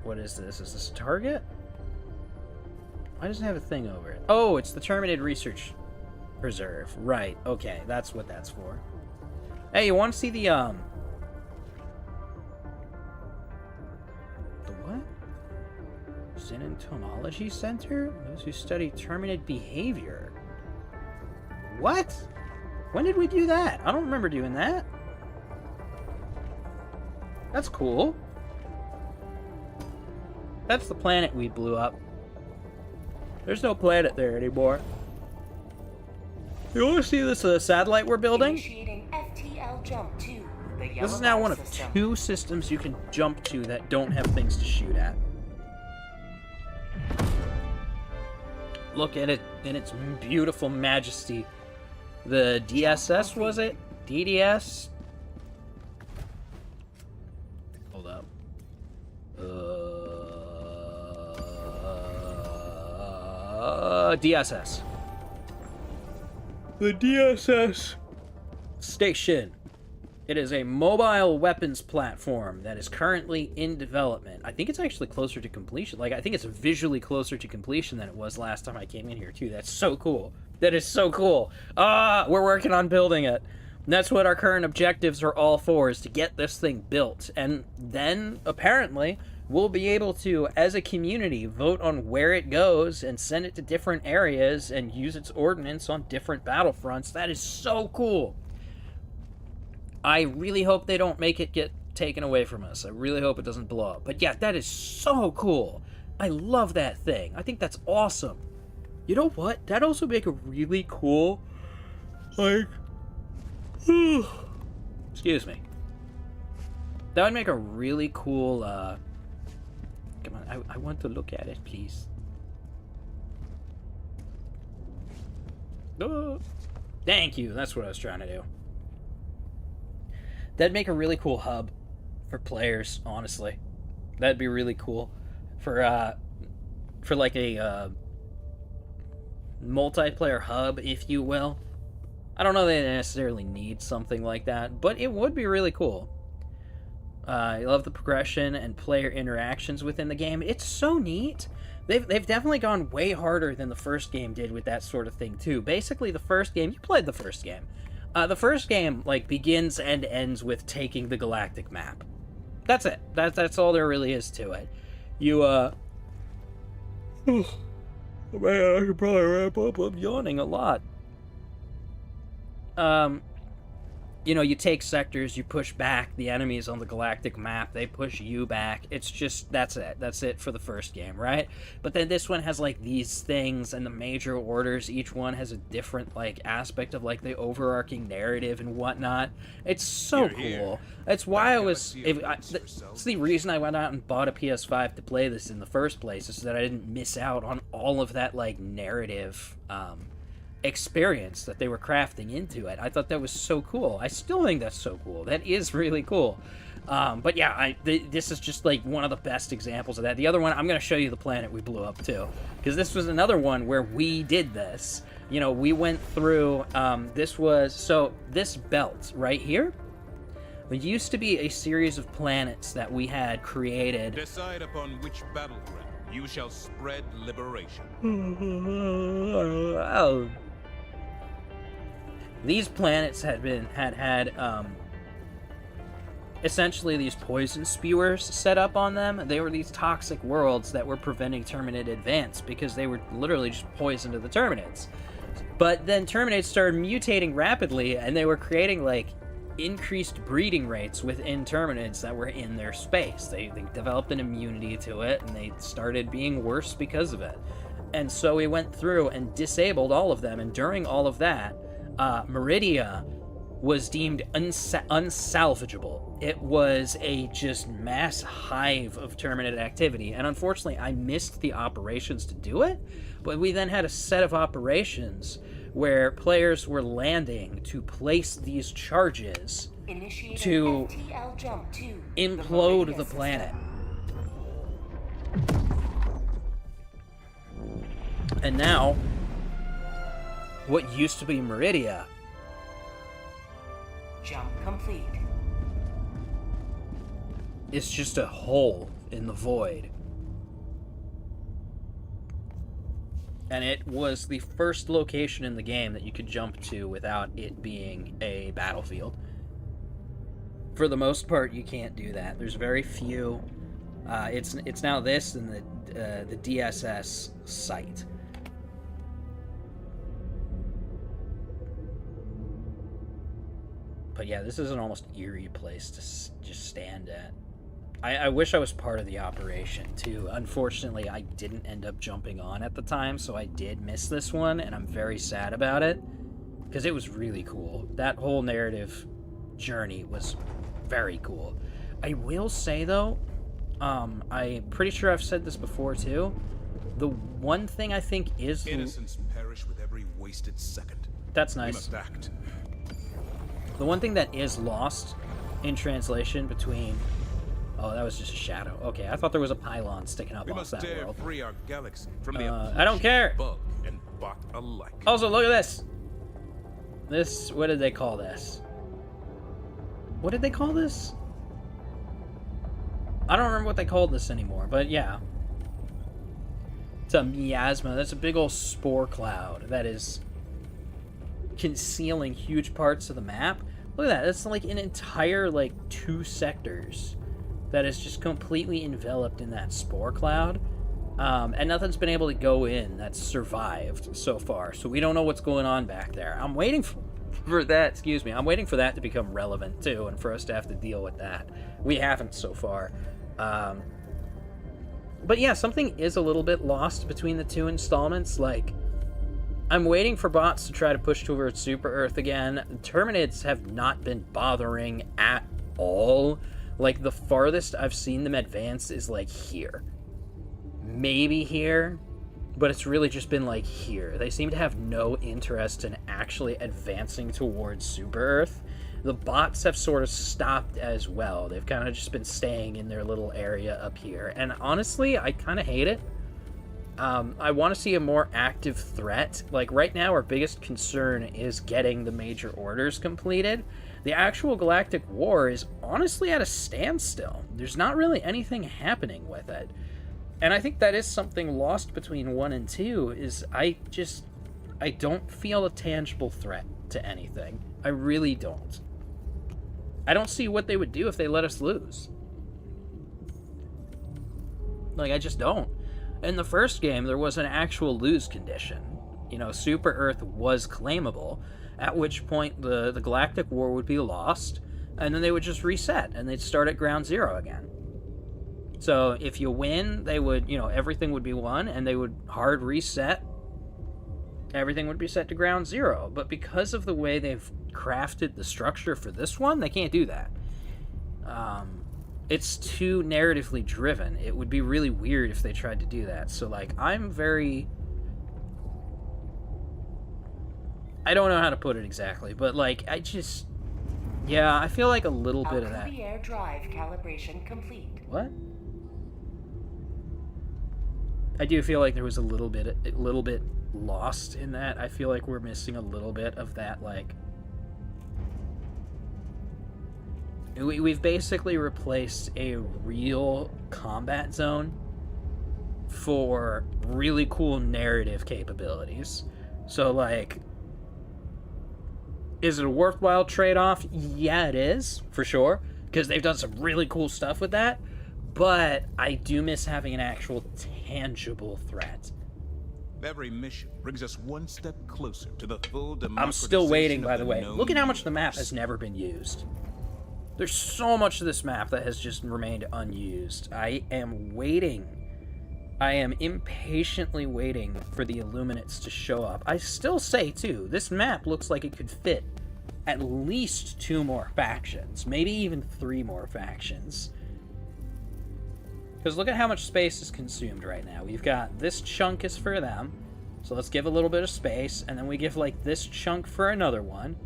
What is this? Is this a target? Why doesn't it have a thing over it? Oh, it's the Terminated Research Preserve. Right, okay, that's what that's for. Hey, you want to see the what? Xenontomology Center? Those who study terminid behavior. What? When did we do that? I don't remember doing that. That's cool. That's the planet we blew up. There's no planet there anymore. You want to see this satellite we're building? Initiating FTL jump to the This is Yellow now Bar one of system. 2 systems you can jump to that don't have things to shoot at. Look at it in its beautiful majesty. The DSS, was it? DDS? Hold up. DSS. The DSS station. It is a mobile weapons platform that is currently in development. I think it's actually closer to completion. Like, I think it's visually closer to completion than it was last time I came in here, too. That's so cool. That is so cool. We're working on building it. And that's what our current objectives are all for, is to get this thing built. And then, apparently, we'll be able to, as a community, vote on where it goes and send it to different areas and use its ordnance on different battlefronts. That is so cool. I really hope they don't make it get taken away from us. I really hope it doesn't blow up. But yeah, that is so cool. I love that thing. I think that's awesome. You know what? That'd also make a really cool, like, excuse me. That would make a really cool, come on, I want to look at it, please. Thank you, that's what I was trying to do. That'd make a really cool hub for players, honestly. That'd be really cool for like a multiplayer hub, if you will. I don't know that they necessarily need something like that, but it would be really cool. I love the progression and player interactions within the game. It's so neat. They've definitely gone way harder than the first game did with that sort of thing too. Basically, the first game, you played the first game. The first game, like, begins and ends with taking the galactic map. That's it. That's all there really is to it. You, oh man, I should probably wrap up. I'm yawning a lot. You know, you take sectors, you push back the enemies on the galactic map, they push you back. It's just, that's it. That's it for the first game, right? But then this one has, like, these things and the major orders. Each one has a different, like, aspect of, like, the overarching narrative and whatnot. It's so cool. That's why it's the reason I went out and bought a PS5 to play this in the first place, is so that I didn't miss out on all of that, like, narrative, experience that they were crafting into it. I thought that was so cool. I still think that's so cool. That is really cool. But yeah, this is just like one of the best examples of that. The other one, I'm going to show you the planet we blew up too, because this was another one where we did this. You know, we went through, this belt right here, it used to be a series of planets that we had created. Decide upon which battleground you shall spread liberation. These planets had essentially these poison spewers set up on them. They were these toxic worlds that were preventing Terminid advance because they were literally just poison to the Terminids. But then Terminids started mutating rapidly, and they were creating, like, increased breeding rates within Terminids that were in their space. They developed an immunity to it, and they started being worse because of it. And so we went through and disabled all of them, and during all of that, Meridia was deemed unsalvageable. It was a just mass hive of Terminid activity, and unfortunately I missed the operations to do it, but we then had a set of operations where players were landing to place these charges to implode the planet. And now, what used to be Meridia, Jump complete. it's just a hole in the void. And it was the first location in the game that you could jump to without it being a battlefield. For the most part, you can't do that. There's very few. It's now this and the DSS site. But yeah, this is an almost eerie place to just stand at. I wish I was part of the operation, too. Unfortunately, I didn't end up jumping on at the time, so I did miss this one, and I'm very sad about it, because it was really cool. That whole narrative journey was very cool. I will say, though, I'm pretty sure I've said this before, too. The one thing I think is... Innocents perish with every wasted second. That's We nice. must act. The one thing that is lost in translation between... Oh, that was just a shadow. Okay, I thought there was a pylon sticking up We off must that dare world. free our galaxy from the I don't care. bug and bot alike. Also, look at this. This, what did they call this? What did they call this? I don't remember what they called this anymore, but yeah. It's a miasma. That's a big old spore cloud that is concealing huge parts of the map. Look at that. That's like an entire, like, 2 sectors that is just completely enveloped in that spore cloud. And nothing's been able to go in that's survived so far. So we don't know what's going on back there. I'm waiting for that, excuse me. I'm waiting for that to become relevant, too, and for us to have to deal with that. We haven't so far. But yeah, something is a little bit lost between the 2 installments. Like, I'm waiting for bots to try to push towards Super Earth again. Terminids have not been bothering at all. Like, the farthest I've seen them advance is, like, here. Maybe here, but it's really just been, like, here. They seem to have no interest in actually advancing towards Super Earth. The bots have sort of stopped as well. They've kind of just been staying in their little area up here. And honestly, I kind of hate it. I want to see a more active threat. Like, right now, our biggest concern is getting the major orders completed. The actual Galactic War is honestly at a standstill. There's not really anything happening with it. And I think that is something lost between 1 and 2, is I don't feel a tangible threat to anything. I really don't. I don't see what they would do if they let us lose. Like, I just don't. In the first game, there was an actual lose condition. You know, Super Earth was claimable, at which point the Galactic War would be lost, and then they would just reset, and they'd start at ground zero again. So if you win, they would, you know, everything would be won, and they would hard reset. Everything would be set to ground zero. But because of the way they've crafted the structure for this one, they can't do that. It's too narratively driven. It would be really weird if they tried to do that. So, like, I don't know how to put it exactly, but, like, yeah, I feel like a little bit of that. Alcubierre drive calibration complete. What? I do feel like there was a little bit lost in that. I feel like we're missing a little bit of that, like... We've basically replaced a real combat zone for really cool narrative capabilities. So, like... Is it a worthwhile trade-off? Yeah, it is, for sure. Because they've done some really cool stuff with that. But I do miss having an actual tangible threat. Every mission brings us one step closer to the full democratization. I'm still waiting, by the way. known Look at how much the map universe. has never been used. There's so much of this map that has just remained unused. I am waiting. I am impatiently waiting for the Illuminates to show up. I still say, too, this map looks like it could fit at least 2 more factions. Maybe even 3 more factions. Because look at how much space is consumed right now. We've got this chunk is for them. So let's give a little bit of space. And then we give, like, this chunk for another one.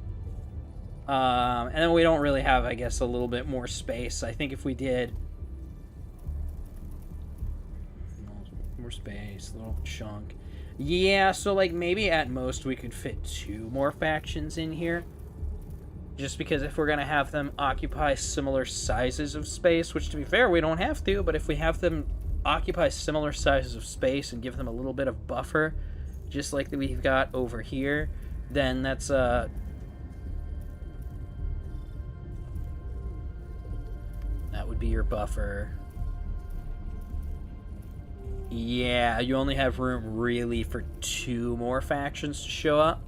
And then we don't really have, I guess, a little bit more space. I think if we did... More space, little chunk. Yeah, so, like, maybe at most we could fit 2 more factions in here. Just because if we're going to have them occupy similar sizes of space, which to be fair, we don't have to, but if we have them occupy similar sizes of space and give them a little bit of buffer, just like that we've got over here, then that's, that would be your buffer. Yeah, you only have room really for 2 more factions to show up.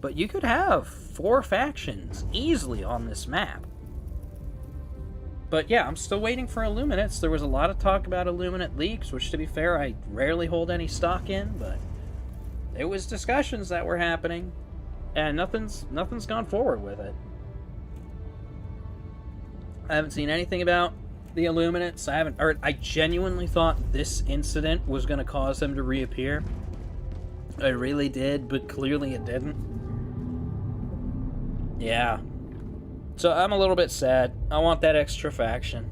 But you could have 4 factions easily on this map. But yeah, I'm still waiting for Illuminates. There was a lot of talk about Illuminate leaks, which to be fair, I rarely hold any stock in, but there was discussions that were happening, and nothing's gone forward with it. I haven't seen anything about the Illuminates. I genuinely thought this incident was going to cause them to reappear. I really did, but clearly it didn't. Yeah. So I'm a little bit sad. I want that extra faction.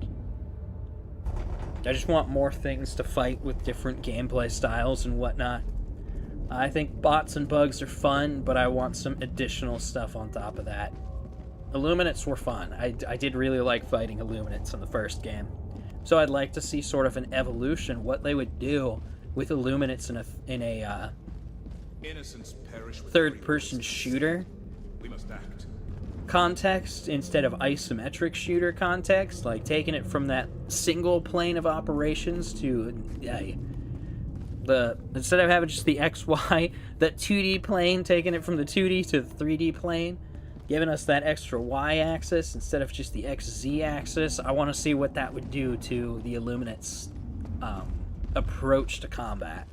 I just want more things to fight with different gameplay styles and whatnot. I think bots and bugs are fun, but I want some additional stuff on top of that. Illuminates were fun. I did really like fighting Illuminates in the first game. So I'd like to see sort of an evolution, what they would do with Illuminates in a third-person shooter We must act. context instead of isometric shooter context, like taking it from that single plane of operations to instead of having just the XY, that 2D plane, taking it from the 2D to the 3D plane, giving us that extra Y axis instead of just the XZ axis. I want to see what that would do to the Illuminates' approach to combat.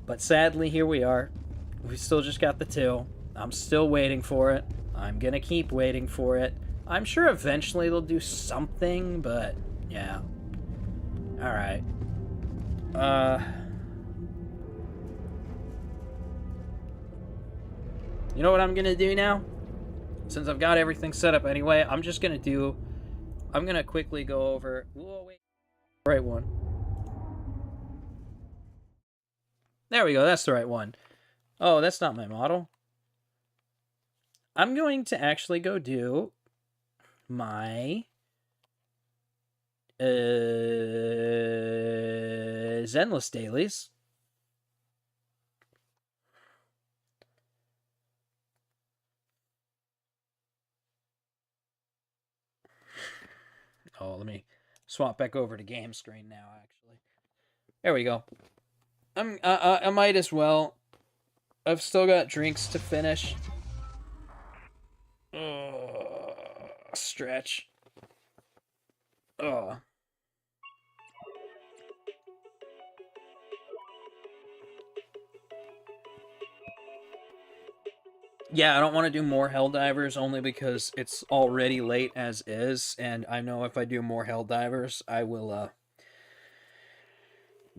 But sadly, here we are. We still just got the 2. I'm still waiting for it. I'm gonna keep waiting for it. I'm sure eventually they'll do something, but yeah. Alright. You know what I'm gonna do now? Since I've got everything set up anyway, I'm gonna quickly go over... Whoa, wait. Right one. There we go, that's the right one. Oh, that's not my model. I'm going to actually go do my Zenless dailies. Oh, let me swap back over to game screen now, actually. There we go. I might as well. I've still got drinks to finish. Stretch. Oh. Yeah, I don't want to do more Helldivers only because it's already late as is, and I know if I do more Helldivers, I will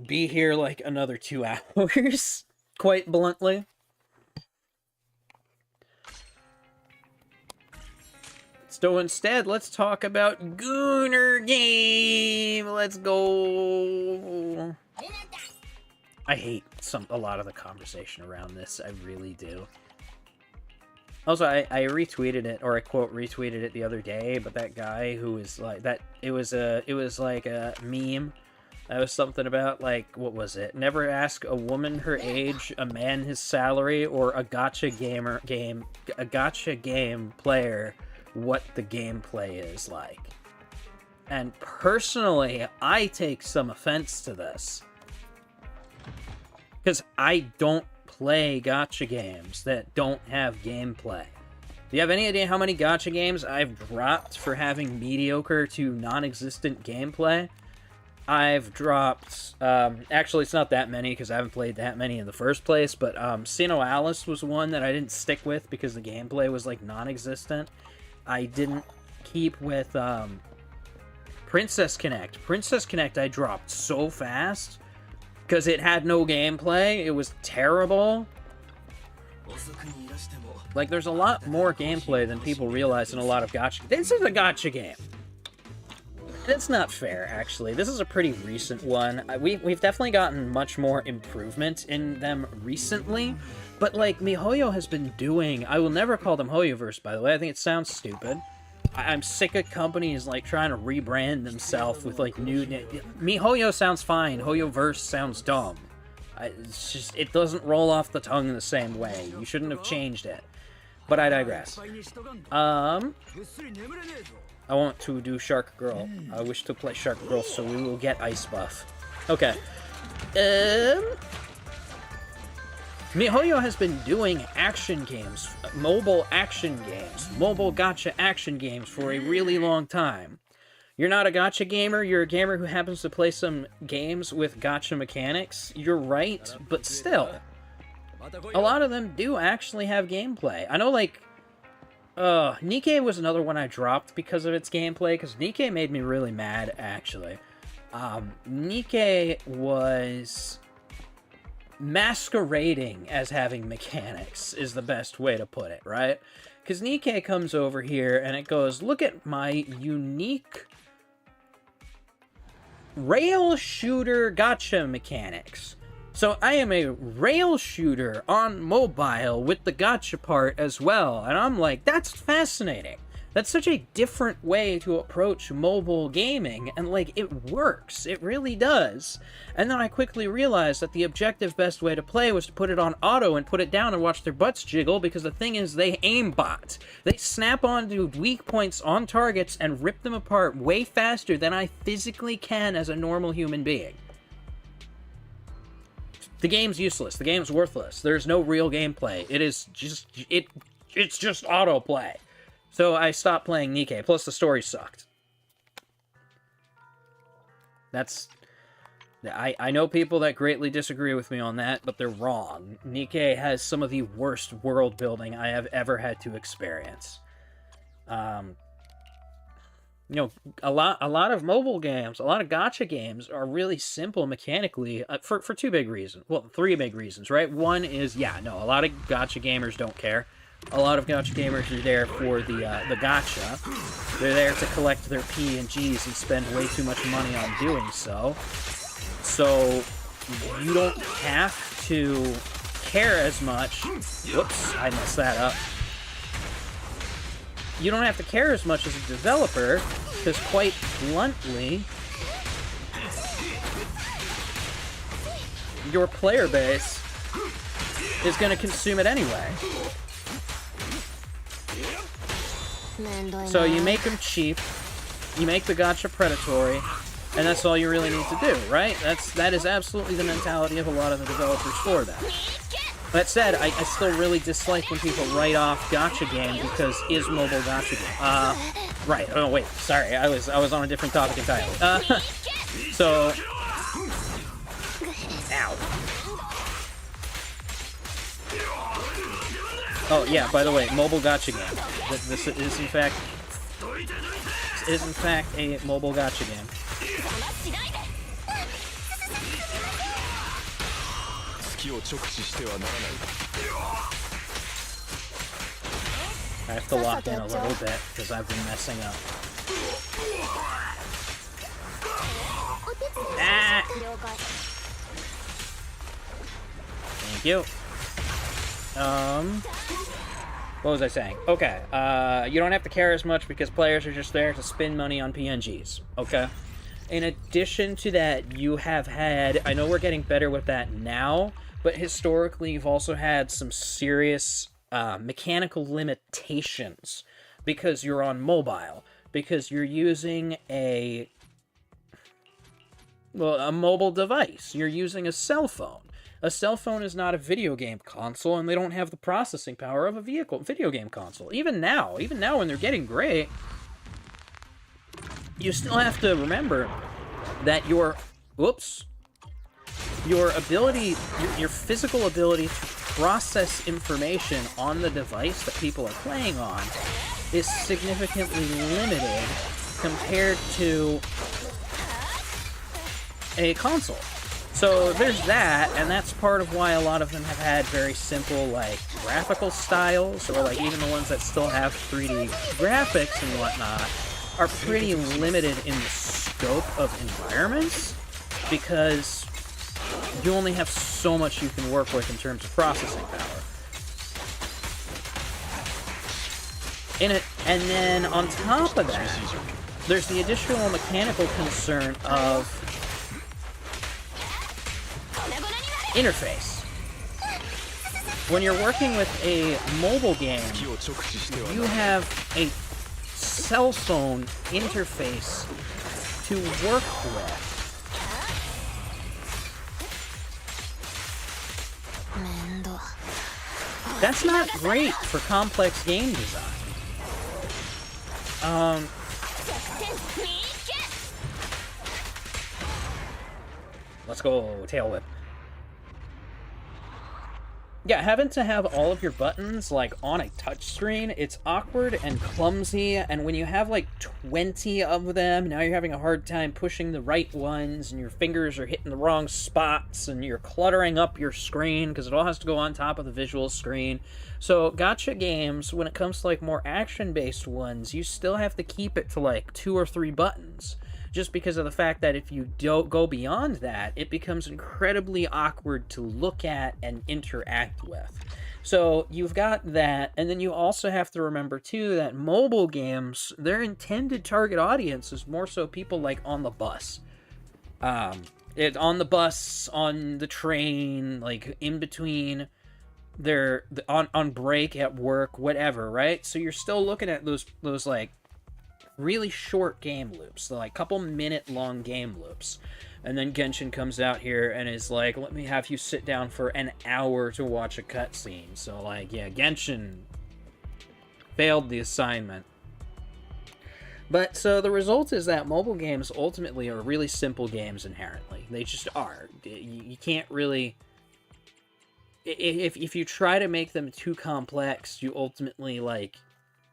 be here like another 2 hours, quite bluntly. So instead, let's talk about Gooner Game. Let's go. I hate a lot of the conversation around this. I really do. Also, I retweeted it, or I quote retweeted it the other day, but that guy who was like that, it was like a meme. That was something about, like, what was it? Never ask a woman her age, a man his salary, or a gacha game player what the gameplay is like. And personally, I take some offense to this. Because I don't play gacha games that don't have gameplay. Do you have any idea how many gacha games I've dropped for having mediocre to non-existent gameplay? I've dropped, actually it's not that many because I haven't played that many in the first place, but Sino Alice was one that I didn't stick with because the gameplay was like non-existent. I didn't keep with Princess Connect. Princess Connect I dropped so fast because it had no gameplay. It was terrible. Like, there's a lot more gameplay than people realize in a lot of gacha. This is a gacha game. That's not fair, actually. This is a pretty recent one. We've definitely gotten much more improvement in them recently. But, like, MiHoYo has been doing... I will never call them HoYoverse, by the way. I think it sounds stupid. I'm sick of companies, like, trying to rebrand themselves with, like, new... MiHoYo sounds fine. HoYoverse sounds dumb. It's just... It doesn't roll off the tongue in the same way. You shouldn't have changed it. But I digress. I want to do Shark Girl. I wish to play Shark Girl, so we will get Ice Buff. Okay. MiHoYo has been doing action games, mobile action games, mobile gacha action games for a really long time. You're not a gacha gamer, you're a gamer who happens to play some games with gacha mechanics. You're right, but still. A lot of them do actually have gameplay. I know, like, Nikke was another one I dropped because of its gameplay, because Nikke made me really mad, actually. Nikke was masquerading as having mechanics, is the best way to put it, right? Because Nikke comes over here and it goes, look at my unique rail shooter gacha mechanics. So I am a rail shooter on mobile with the gacha part as well. And I'm like, that's fascinating. That's such a different way to approach mobile gaming, and, like, it works. It really does. And then I quickly realized that the objective best way to play was to put it on auto and put it down and watch their butts jiggle, because the thing is, they aimbot. They snap onto weak points on targets and rip them apart way faster than I physically can as a normal human being. The game's useless. The game's worthless. There's no real gameplay. It is just... It's just autoplay. So I stopped playing Nikke, plus the story sucked. That's... I know people that greatly disagree with me on that, but they're wrong. Nikke has some of the worst world building I have ever had to experience. You know, a lot of mobile games, a lot of gacha games are really simple mechanically for two big reasons. Well, three big reasons, right? One is, yeah, no, a lot of gacha gamers don't care. A lot of gacha gamers are there for the gacha. They're there to collect their P and Gs and spend way too much money on doing so. So you don't have to care as much. Whoops, I messed that up. You don't have to care as much as a developer, because quite bluntly, your player base is going to consume it anyway. So you make them cheap, you make the gacha predatory, and that's all you really need to do, right? That is absolutely the mentality of a lot of the developers for that. That said, I still really dislike when people write off gacha game because is mobile gacha game. Right. Oh wait, sorry, I was on a different topic entirely. So, ow. Oh yeah, by the way, mobile gacha game. This is in fact a mobile gacha game. I have to lock in a little bit because I've been messing up. Ah! Thank you. What was I saying? Okay, you don't have to care as much because players are just there to spend money on PNGs, okay? In addition to that, you have had... I know we're getting better with that now, but historically you've also had some serious mechanical limitations because you're on mobile, because you're using a mobile device. You're using a cell phone. A cell phone is not a video game console, and they don't have the processing power of a video game console. Even now when they're getting great, you still have to remember that your physical ability to process information on the device that people are playing on is significantly limited compared to a console. So there's that, and that's part of why a lot of them have had very simple, like, graphical styles, or, like, even the ones that still have 3D graphics and whatnot are pretty limited in the scope of environments, because you only have so much you can work with in terms of processing power. And then, on top of that, there's the additional mechanical concern of interface. When you're working with a mobile game, you have a cell phone interface to work with. That's not great for complex game design. Let's go, tail whip. Yeah, having to have all of your buttons, like, on a touchscreen, it's awkward and clumsy, and when you have, like, 20 of them, now you're having a hard time pushing the right ones, and your fingers are hitting the wrong spots, and you're cluttering up your screen, because it all has to go on top of the visual screen. So, gacha games, when it comes to, like, more action-based ones, you still have to keep it to, like, 2 or 3 buttons. Just because of the fact that if you don't go beyond that, it becomes incredibly awkward to look at and interact with. So you've got that, and then you also have to remember too that mobile games, their intended target audience is more so people like on the bus. On the bus, on the train, like in between on break at work, whatever, right? So you're still looking at those like really short game loops, so like couple minute long game loops. And then Genshin comes out here and is like, let me have you sit down for an hour to watch a cutscene. So like, yeah, Genshin failed the assignment. But so the result is that mobile games ultimately are really simple games inherently. They just are. You can't really, if you try to make them too complex, you ultimately like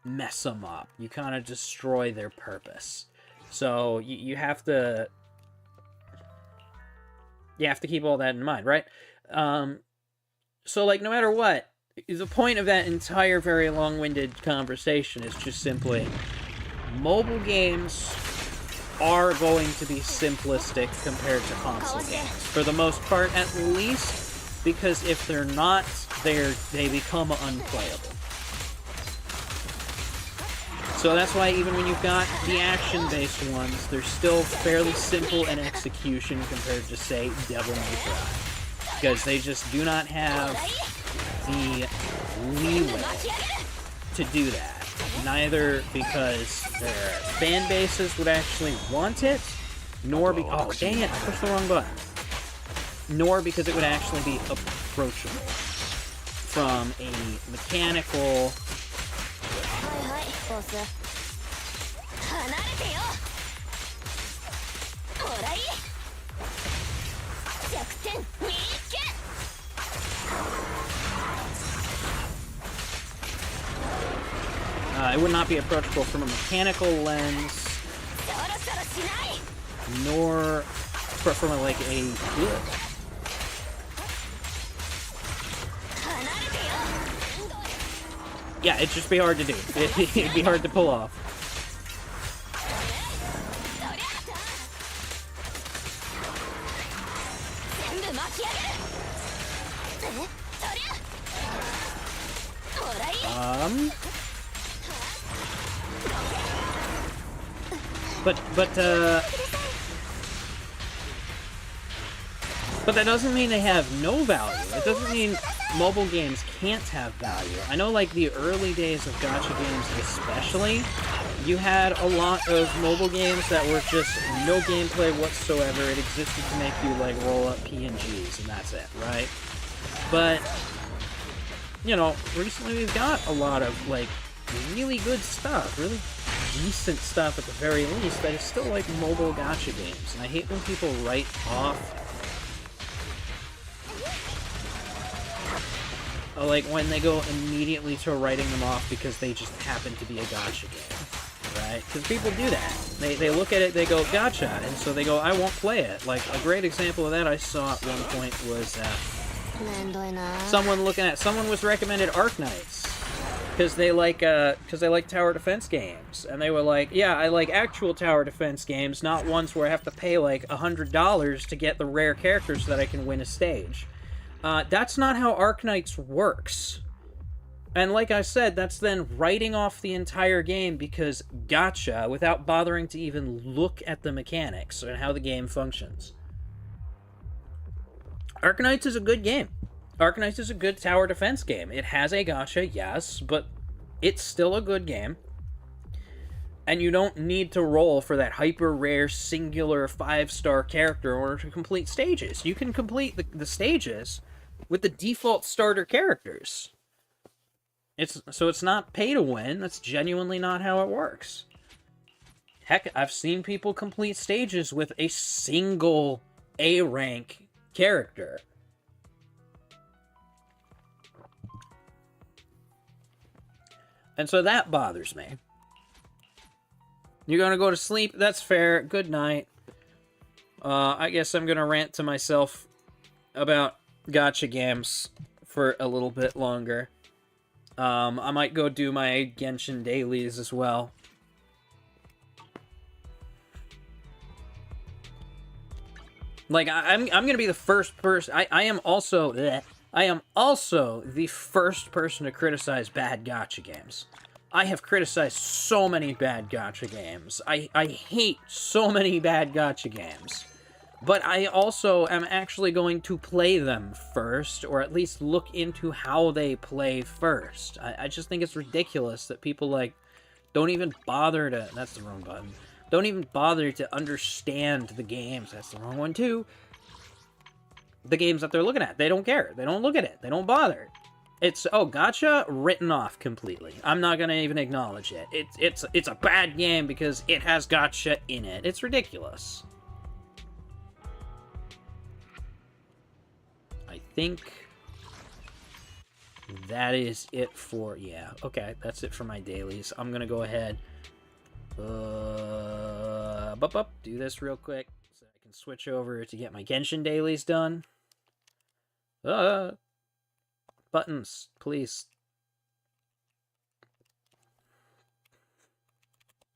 mess them up. You kind of destroy their purpose. So you have to keep all that in mind, right? So like no matter what, the point of that entire very long-winded conversation is just simply mobile games are going to be simplistic compared to console games for the most part, at least, because if they're not, they become unplayable. So that's why even when you've got the action-based ones, they're still fairly simple in execution compared to, say, Devil May Cry. Because they just do not have the leeway to do that. Neither because their fan bases would actually want it, nor oh dang it, I pushed the wrong button. Nor because it would actually be approachable from a mechanical it would not be approachable from a mechanical lens, nor from like a yeah, it'd just be hard to do. It'd be hard to pull off. But that doesn't mean they have no value. It doesn't mean mobile games can't have value. I know, like, the early days of gacha games especially, you had a lot of mobile games that were just no gameplay whatsoever. It existed to make you, like, roll up PNGs, and that's it, right? But, you know, recently we've got a lot of, like, really good stuff, really decent stuff at the very least, that is still, like, mobile gacha games. And I hate when people write off like when they go immediately to writing them off because they just happen to be a gacha game, right? Because people do that. They look at it, they go, gacha, and so they go, I won't play it. Like, a great example of that I saw at one point was someone was recommended Arknights because they like tower defense games, and they were like, yeah, I like actual tower defense games, not ones where I have to pay like $100 to get the rare characters so that I can win a stage. That's not how Arknights works. And like I said, that's then writing off the entire game because gacha, without bothering to even look at the mechanics and how the game functions. Arknights is a good game. Arknights is a good tower defense game. It has a gacha, yes, but it's still a good game. And you don't need to roll for that hyper rare singular 5-star character in order to complete stages. You can complete the stages with the default starter characters. It's not pay to win. That's genuinely not how it works. Heck, I've seen people complete stages with a single A rank character. And so that bothers me. You're gonna go to sleep? That's fair. Good night. I guess I'm gonna rant to myself about gacha games for a little bit longer. I might go do my Genshin dailies as well. Like, I'm gonna be the first person. I am also the first person to criticize bad gacha games. I have criticized so many bad gacha games. I hate so many bad gacha games. But I also am actually going to play them first, or at least look into how they play first. I just think it's ridiculous that people, like, don't even bother to... That's the wrong button. Don't even bother to understand the games. That's the wrong one, too. The games that they're looking at. They don't care. They don't look at it. They don't bother. It's, oh, gotcha, written off completely. I'm not gonna even acknowledge it. It's a bad game because it has gotcha in it. It's ridiculous. I think that is it for... Yeah, okay, that's it for my dailies. I'm gonna go ahead... do this real quick so I can switch over to get my Genshin dailies done. Buttons, please.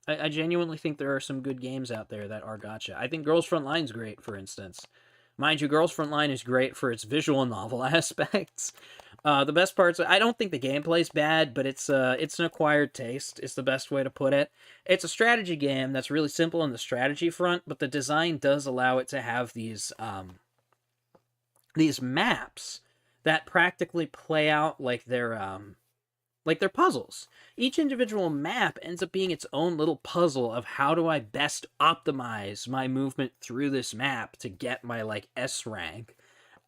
I genuinely think there are some good games out there that are gacha. I think Girls Frontline's great, for instance. Mind you, Girls Frontline is great for its visual novel aspects. The best parts, I don't think the gameplay's bad, but it's an acquired taste, is the best way to put it. It's a strategy game that's really simple on the strategy front, but the design does allow it to have these maps that practically play out like they're puzzles. Each individual map ends up being its own little puzzle of how do I best optimize my movement through this map to get my, like, S rank.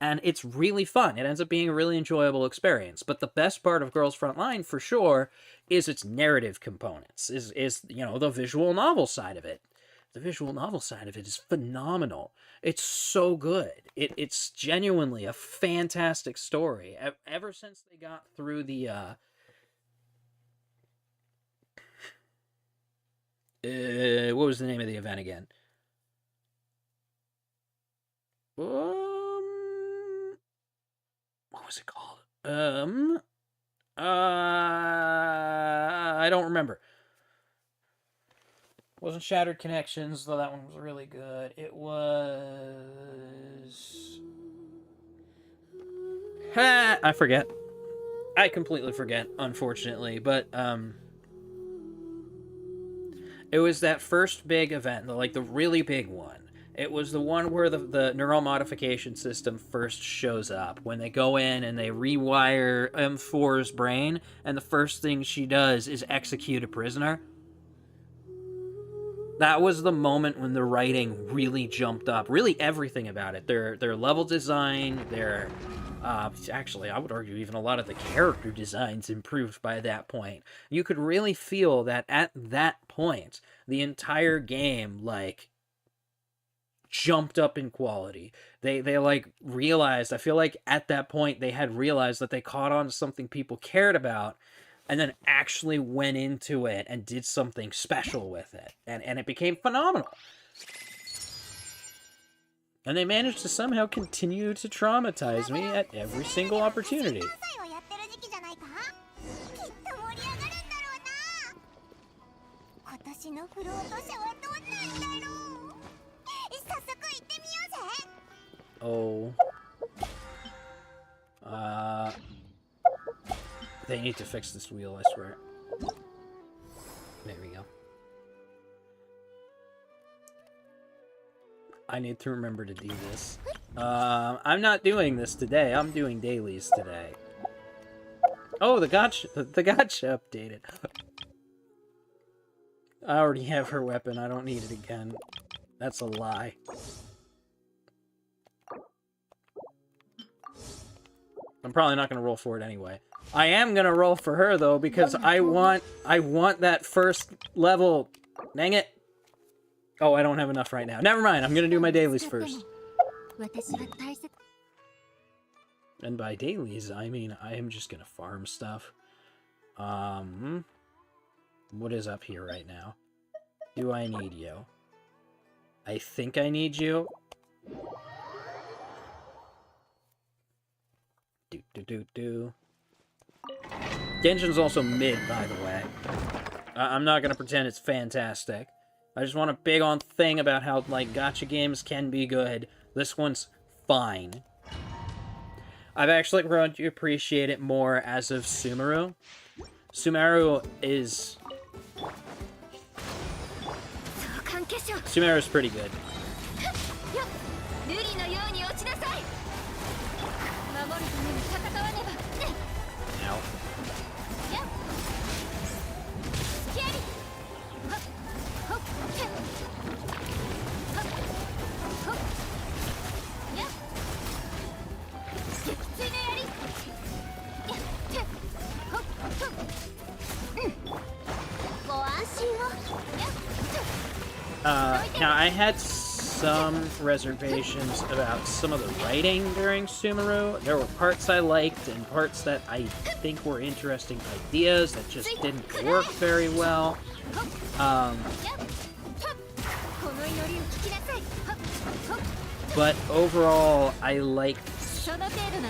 And it's really fun. It ends up being a really enjoyable experience. But the best part of Girls Frontline, for sure, is its narrative components, is you know, the visual novel side of it. The visual novel side of it is phenomenal. It's so good. It's genuinely a fantastic story. Ever since they got through the... what was the name of the event again? What was it called? I don't remember. It wasn't Shattered Connections, though that one was really good. It was... I forget. I completely forget, unfortunately, but, it was that first big event, like the really big one. It was the one where the neural modification system first shows up, when they go in and they rewire M4's brain, and the first thing she does is execute a prisoner. That was the moment when the writing really jumped up. Really everything about it. Their level design, their... actually, I would argue even a lot of the character designs improved by that point. You could really feel that at that point, the entire game, like, jumped up in quality. They like, realized, I feel like at that point, they had realized that they caught on to something people cared about, and then actually went into it and did something special with it. And it became phenomenal. And they managed to somehow continue to traumatize me at every single opportunity. Oh. They need to fix this wheel, I swear. There we go. I need to remember to do this. I'm not doing this today. I'm doing dailies today. Oh, the gotcha updated. I already have her weapon. I don't need it again. That's a lie. I'm probably not going to roll for it anyway. I am gonna roll for her though because I want that first level. Dang it. Oh, I don't have enough right now. Never mind. I'm gonna do my dailies first. And by dailies, I mean I am just gonna farm stuff. What is up here right now? Do I need you? I think I need you. Do. Genshin's also mid, by the way. I'm not gonna pretend it's fantastic. I just want a big on thing about how, like, gacha games can be good. This one's fine. I've actually grown to appreciate it more as of Sumeru. Sumeru's pretty good. Ow. Now, I had some reservations about some of the writing during Sumeru. There were parts I liked and parts that I think were interesting ideas that just didn't work very well. But overall, I liked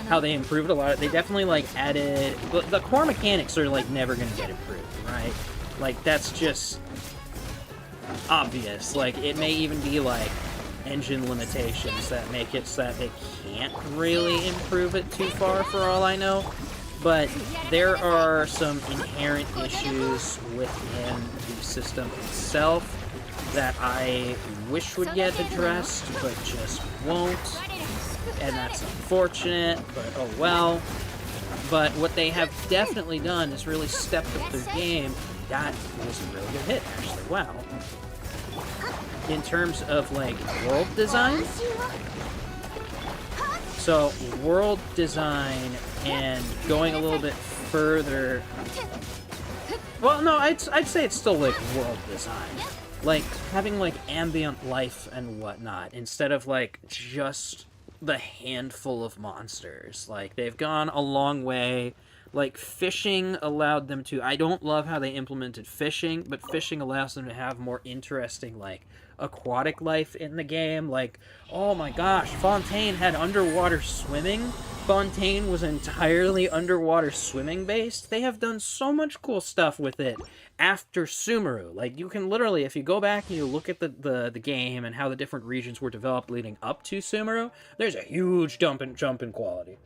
how they improved a lot. They definitely, like, added... The core mechanics are, like, never gonna get improved, right? Like, that's just obvious. Like, it may even be, like, engine limitations that make it so that they can't really improve it too far, for all I know. But there are some inherent issues within the system itself that I wish would get addressed, but just won't. And that's unfortunate, but oh well. But what they have definitely done is really stepped up their game. That was a really good hit, actually. Wow. In terms of, like, world design. So, world design and going a little bit further... Well, no, I'd say it's still, like, world design. Like, having, like, ambient life and whatnot, instead of, like, just the handful of monsters. Like, they've gone a long way. Like, fishing allowed them to... I don't love how they implemented fishing, but fishing allows them to have more interesting, like, aquatic life in the game. Like, oh my gosh, Fontaine had underwater swimming. Fontaine was entirely underwater swimming based. They have done so much cool stuff with it after Sumeru. Like, you can literally, if you go back and you look at the game and how the different regions were developed leading up to Sumeru, there's a huge jump in quality.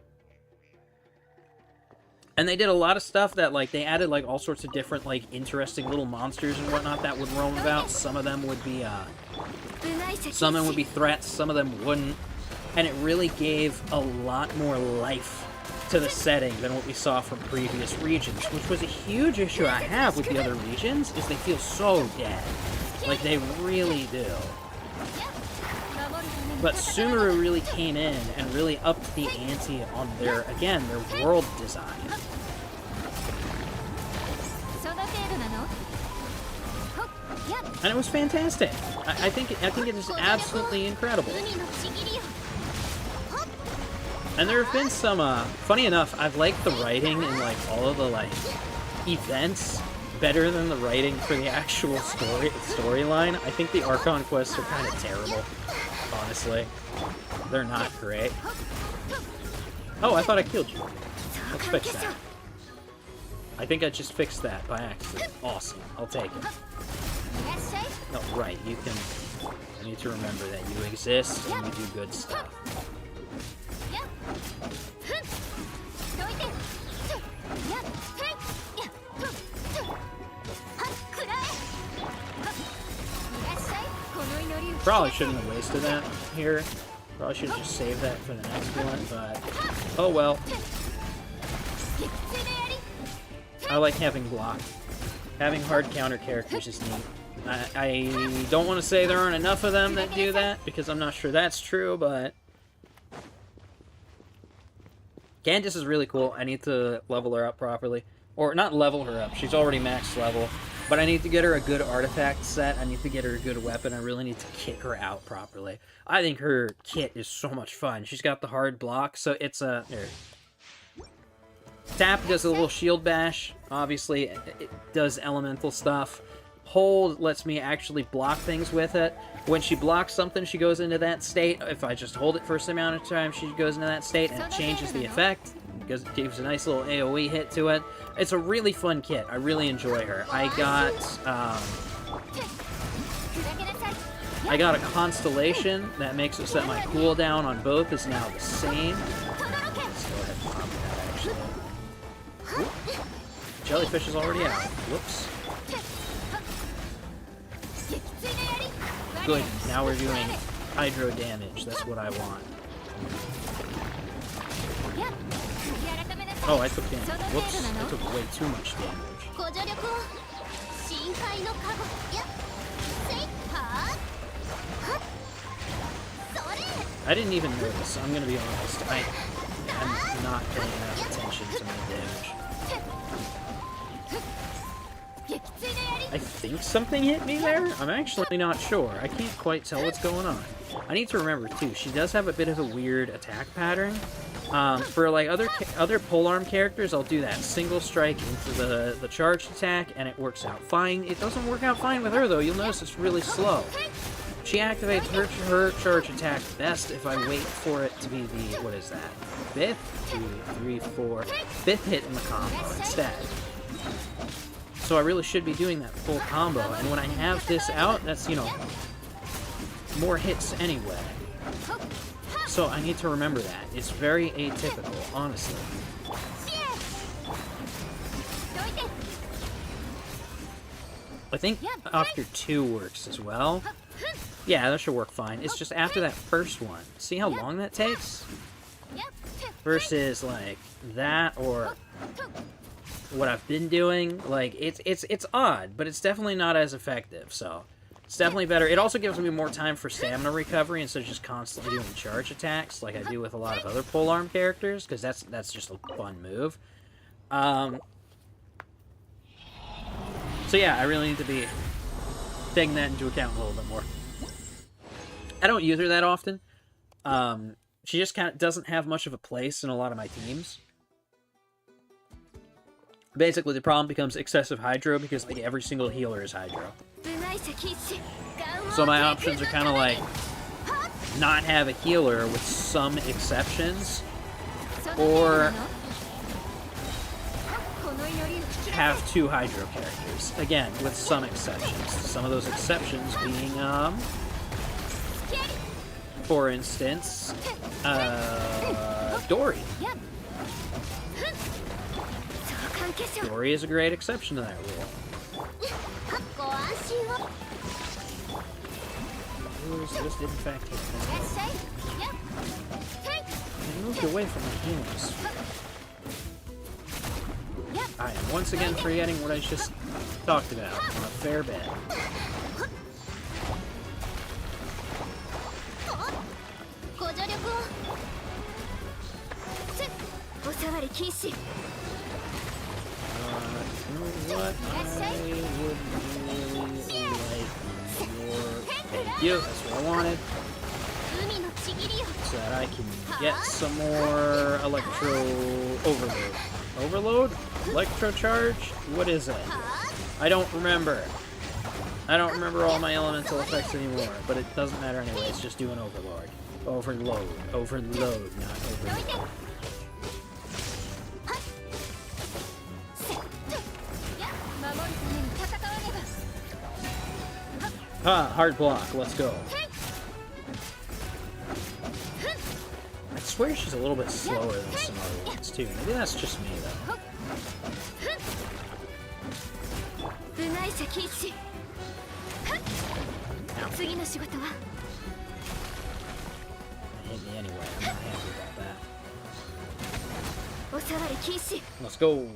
And they did a lot of stuff that, like, they added, like, all sorts of different, like, interesting little monsters and whatnot that would roam about. Some of them would be, threats, some of them wouldn't. And it really gave a lot more life to the setting than what we saw from previous regions, which was a huge issue I have with the other regions, is they feel so dead. Like, they really do. But Sumeru really came in and really upped the ante on their, again, their world design. And it was fantastic. I think it is absolutely incredible. And there have been some, funny enough, I've liked the writing in, like, all of the, like, events better than the writing for the actual storyline. I think the Archon quests are kind of terrible. Honestly, they're not great. Oh, I thought I killed you. Let's fix that. I think I just fixed that by accident. Awesome. I'll take it. No, right, you can... I need to remember that you exist and you do good stuff. Probably shouldn't have wasted that here. Probably should have just saved that for the next one, but... oh well. I like having block. Having hard counter characters is neat. I don't want to say there aren't enough of them that do that, because I'm not sure that's true, but... Candace is really cool. I need to level her up properly. Or, not level her up. She's already max level. But I need to get her a good artifact set. I need to get her a good weapon. I really need to kit her out properly. I think her kit is so much fun. She's got the hard block, so it's a... There. Tap does a little shield bash. Obviously, it does elemental stuff. Hold lets me actually block things with it. When she blocks something, she goes into that state. If I just hold it for some amount of time, she goes into that state, and it changes the effect. Because it gives a nice little AoE hit to it. It's a really fun kit. I really enjoy her. I got a constellation that makes it so that my cooldown on both is now the same. Let's go ahead and pop that, actually. Whoop. Jellyfish is already out. Whoops. Good. Now we're doing hydro damage. That's what I want. Oh, I took damage. Whoops. I took way too much damage. I didn't even notice. I'm gonna be honest. I'm not paying enough attention to my damage. I think something hit me there? I'm actually not sure. I can't quite tell what's going on. I need to remember, too, she does have a bit of a weird attack pattern. For, like, other polearm characters, I'll do that single strike into the charged attack, and it works out fine. It doesn't work out fine with her, though. You'll notice it's really slow. She activates her charge attack best if I wait for it to be the, what is that? Fifth? 2, 3, 4. Fifth hit in the combo instead. So I really should be doing that full combo, and when I have this out, that's, you know, more hits anyway. So I need to remember that. It's very atypical, honestly. I think after 2 works as well. Yeah, that should work fine. It's just after that first one. See how long that takes? Versus, like, that or what I've been doing. Like, it's odd, but it's definitely not as effective, so it's definitely better. It also gives me more time for stamina recovery instead of just constantly doing charge attacks like I do with a lot of other polearm characters, because that's just a fun move. So yeah, I really need to be taking that into account a little bit more. I don't use her that often. She just kind of doesn't have much of a place in a lot of my teams. Basically, the problem becomes excessive hydro because like, every single healer is hydro. So my options are kind of like not have a healer with some exceptions, or have 2 hydro characters. Again, with some exceptions. Some of those exceptions being, for instance, Dory. Dory is a great exception to that rule. This did in fact hit me. I moved away from my healings. I am once again forgetting what I just talked about on a fair bed. You know what? I would really like your... Thank you, that's what I wanted. So that I can get some more electro overload. Overload? Electro charge? What is it? I don't remember. I don't remember all my elemental effects anymore, but it doesn't matter anyway. It's just doing overload. Overload. Overload, not overload. Ah, hard block. Let's go. I swear she's a little bit slower than some other ones, too. Maybe that's just me, though. Ow. That hit me anyway. I'm not happy about that. Let's go.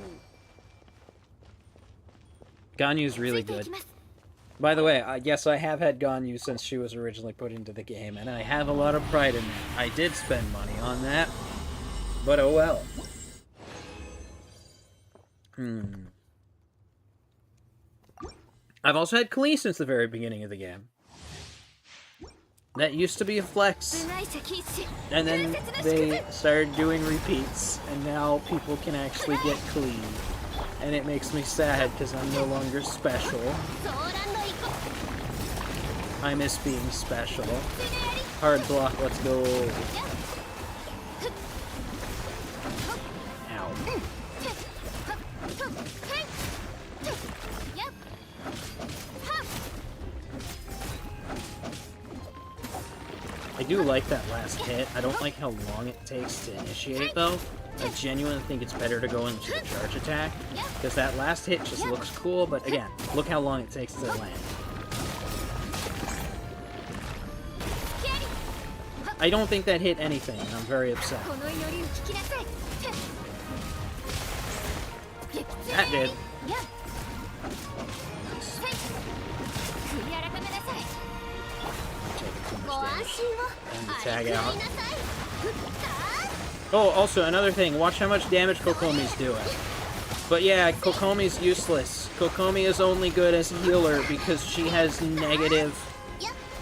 Ganyu's really good. By the way, yes, I have had Ganyu since she was originally put into the game, and I have a lot of pride in that. I did spend money on that. But oh well. I've also had Klee since the very beginning of the game. That used to be a flex. And then they started doing repeats, and now people can actually get Klee. And it makes me sad because I'm no longer special. I miss being special. Hard block, let's go. Ow. I do like that last hit. I don't like how long it takes to initiate, though. I genuinely think it's better to go into the charge attack, because that last hit just looks cool, but again, look how long it takes to land. I don't think that hit anything, and I'm very upset. That did. And the tag out. Oh, also, another thing. Watch how much damage Kokomi's doing. But yeah, Kokomi's useless. Kokomi is only good as a healer because she has negative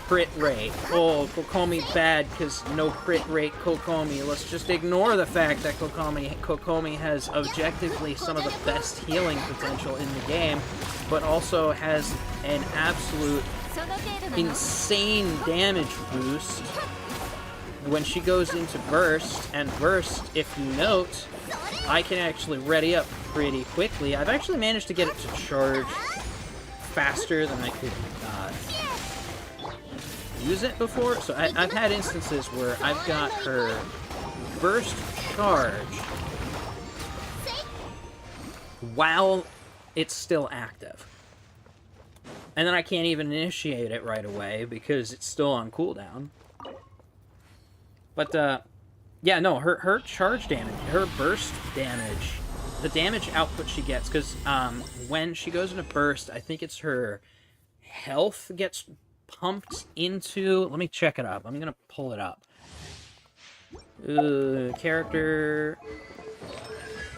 crit rate. Oh, Kokomi bad because no crit rate Kokomi. Let's just ignore the fact that Kokomi has objectively some of the best healing potential in the game, but also has an absolute insane damage boost when she goes into burst. And burst, if you note, I can actually ready up pretty quickly. I've actually managed to get it to charge faster than I could use it before. So I've had instances where I've got her burst charge while it's still active. And then I can't even initiate it right away because it's still on cooldown. But, yeah, no, her charge damage, her burst damage, the damage output she gets, because when she goes into burst, I think it's her health gets pumped into... Let me check it up. I'm going to pull it up. Character...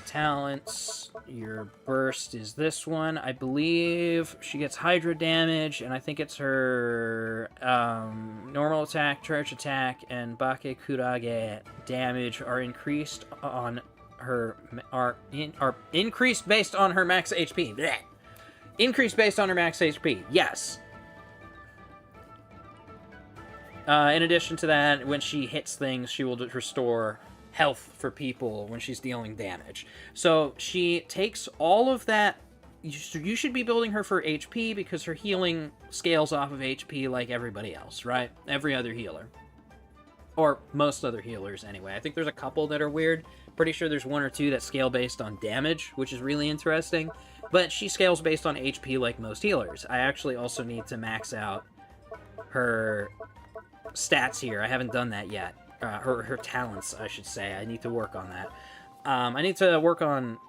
Talents, your burst is this one. I believe she gets Hydra damage, and I think it's her normal attack, charge attack, and Bake Kurage damage are increased on her are increased based on her max HP. Blech. Increased based on her max HP. Yes. In addition to that, when she hits things, she will restore health for people when she's dealing damage. So she takes all of that. You should be building her for HP because her healing scales off of HP like everybody else, right? Every other healer. Or most other healers, anyway. I think there's a couple that are weird. Pretty sure there's one or two that scale based on damage, which is really interesting. But she scales based on HP like most healers. I actually also need to max out her stats here. I haven't done that yet. Her talents, I should say. I need to work on that. I need to work on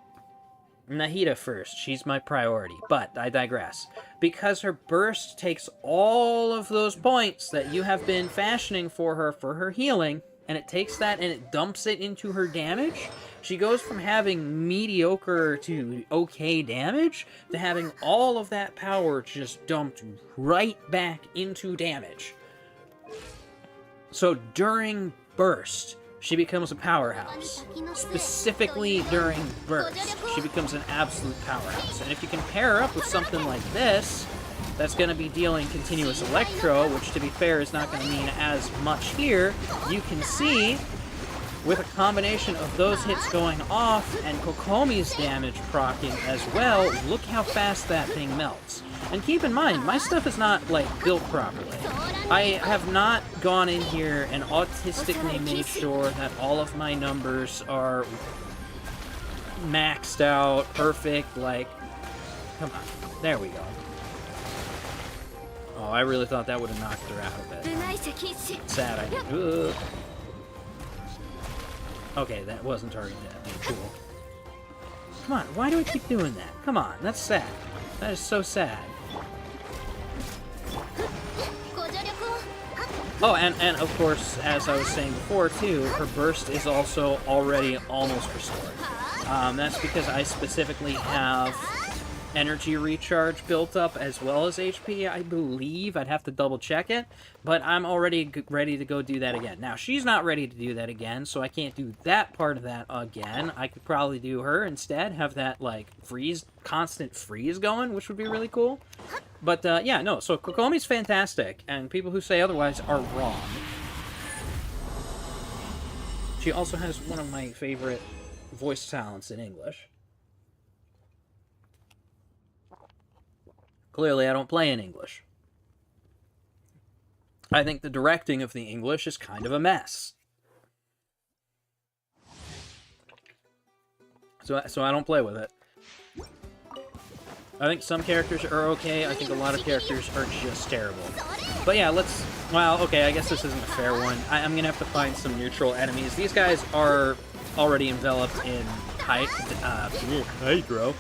Nahida first. She's my priority, but I digress. Because her burst takes all of those points that you have been fashioning for her healing, and it takes that and it dumps it into her damage. She goes from having mediocre to okay damage to having all of that power just dumped right back into damage. So during burst, she becomes a powerhouse. Specifically during burst, she becomes an absolute powerhouse. And if you can pair her up with something like this, that's going to be dealing continuous electro, which to be fair is not going to mean as much here, you can see with a combination of those hits going off and Kokomi's damage proccing as well, look how fast that thing melts. And keep in mind, my stuff is not, like, built properly. I have not gone in here and autistically made sure that all of my numbers are maxed out, perfect, like... Come on. There we go. Oh, I really thought that would have knocked her out a bit. Sad I did. Okay, that wasn't targeted at me. Cool. Come on, why do I keep doing that? Come on, that's sad. That is so sad. Oh, and of course, as I was saying before, too, her burst is also already almost restored. That's because I specifically have energy recharge built up as well as HP, I believe. I'd have to double check it, but I'm already ready to go do that again. Now, she's not ready to do that again, so I can't do that part of that again. I could probably do her instead, have that, like, constant freeze going, which would be really cool. But, yeah, no, so Kokomi's fantastic, and people who say otherwise are wrong. She also has one of my favorite voice talents in English. Clearly, I don't play in English. I think the directing of the English is kind of a mess. So I don't play with it. I think some characters are okay. I think a lot of characters are just terrible. But yeah, well, okay, I guess this isn't a fair one. I'm gonna have to find some neutral enemies. These guys are already enveloped in Hydro.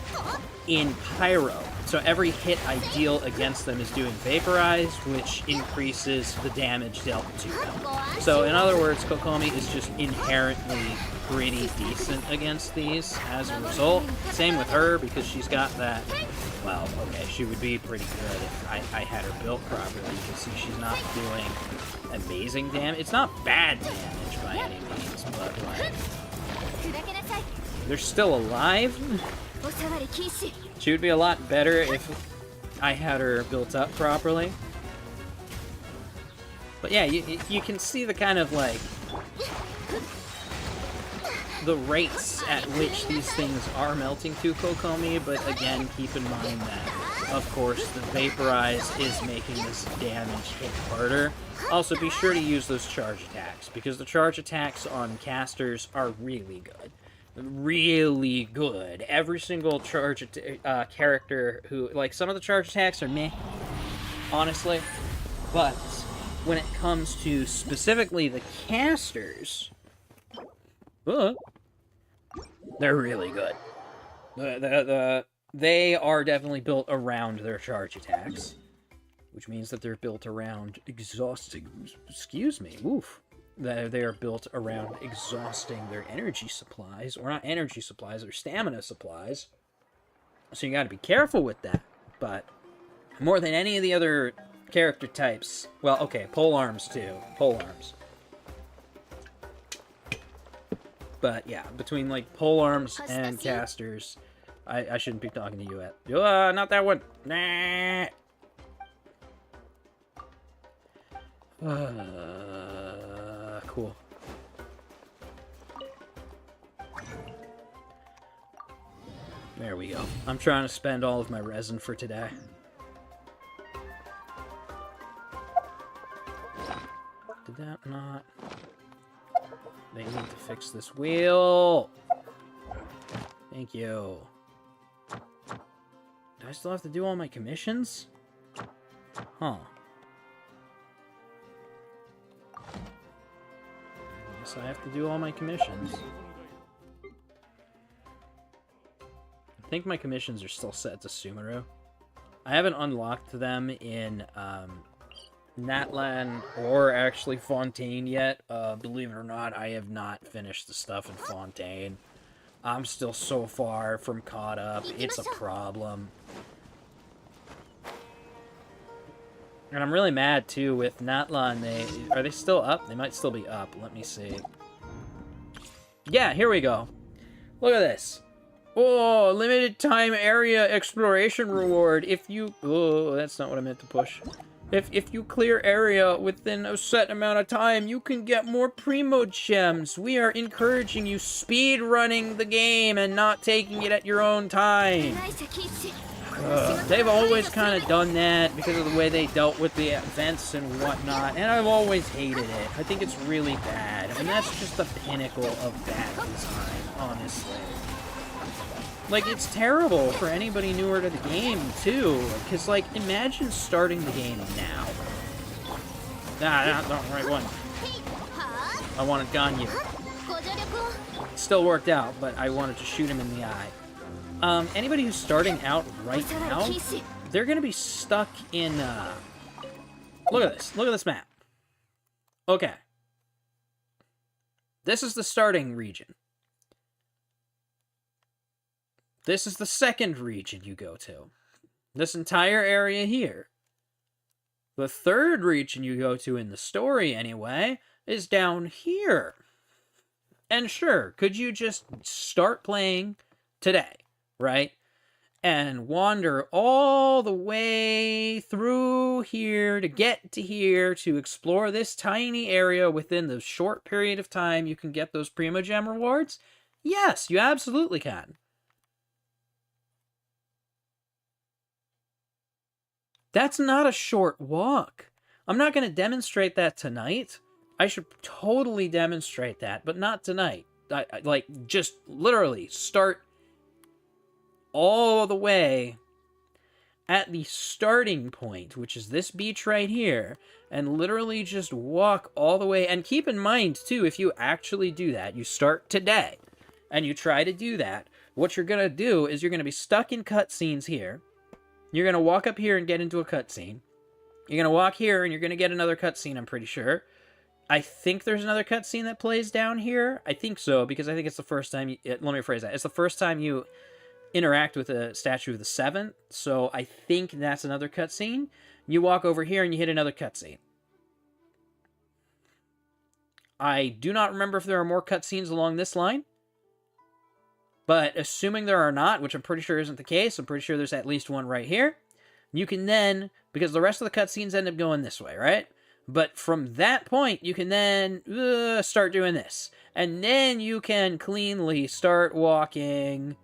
In Pyro. So every hit I deal against them is doing Vaporize, which increases the damage dealt to them. So in other words, Kokomi is just inherently pretty decent against these as a result. Same with her, because she's got that... Well, okay, she would be pretty good if I had her built properly. You can see she's not doing amazing damage. It's not bad damage by any means, but like... They're still alive? She would be a lot better if I had her built up properly. But yeah, you can see the kind of, like, the rates at which these things are melting to Kokomi, but again, keep in mind that, of course, the Vaporize is making this damage hit harder. Also, be sure to use those charge attacks, because the charge attacks on casters are really good. Really good. Every single charge character who... Like, some of the charge attacks are meh, honestly. But when it comes to specifically the casters... they're really good. They are definitely built around their charge attacks. Which means that they're built around exhausting... Excuse me. Oof. They are built around exhausting their energy supplies. Or not energy supplies, they're stamina supplies. So you gotta be careful with that. But more than any of the other character types... Well, okay, polearms too. Polearms. But yeah, between like polearms and casters... I shouldn't be talking to you at... not that one! Nah! Cool. There we go. I'm trying to spend all of my resin for today. Did that not? They need to fix this wheel. Thank you. Do I still have to do all my commissions? Huh. So I have to do all my commissions. I think my commissions are still set to Sumeru. I haven't unlocked them in Natlan or actually Fontaine yet. Believe it or not, I have not finished the stuff in Fontaine. I'm still so far from caught up. It's a problem. And I'm really mad, too, with Natlan. Are they still up? They might still be up. Let me see. Yeah, here we go. Look at this. Oh, limited time area exploration reward. If you... Oh, that's not what I meant to push. If you clear area within a set amount of time, you can get more Primo Gems. We are encouraging you speed running the game and not taking it at your own time. They've always kind of done that because of the way they dealt with the events and whatnot, and I've always hated it. I think it's really bad, and that's just the pinnacle of bad design, honestly. Like, it's terrible for anybody newer to the game, too, because, like, imagine starting the game now. Nah, not the right one. I wanted Ganyu. Still worked out, but I wanted to shoot him in the eye. Anybody who's starting out right now, they're gonna be stuck in, look at this map. Okay. This is the starting region. This is the second region you go to. This entire area here. The third region you go to in the story, anyway, is down here. And sure, could you just start playing today, right? And wander all the way through here to get to here to explore this tiny area within the short period of time you can get those Primogem rewards? Yes, you absolutely can. That's not a short walk. I'm not going to demonstrate that tonight. I should totally demonstrate that, but not tonight. Like, just literally start all the way at the starting point, which is this beach right here, and literally just walk all the way. And keep in mind, too, if you actually do that, you start today, and you try to do that, what you're going to do is you're going to be stuck in cutscenes here. You're going to walk up here and get into a cutscene. You're going to walk here, and you're going to get another cutscene, I'm pretty sure. I think there's another cutscene that plays down here. I think so, because I think it's the first time... let me rephrase that. It's the first time you interact with a statue of the Seventh, so I think that's another cutscene. You walk over here, and you hit another cutscene. I do not remember if there are more cutscenes along this line. But assuming there are not, which I'm pretty sure isn't the case, I'm pretty sure there's at least one right here. You can then, because the rest of the cutscenes end up going this way, right? But from that point, you can then start doing this. And then you can cleanly start walking.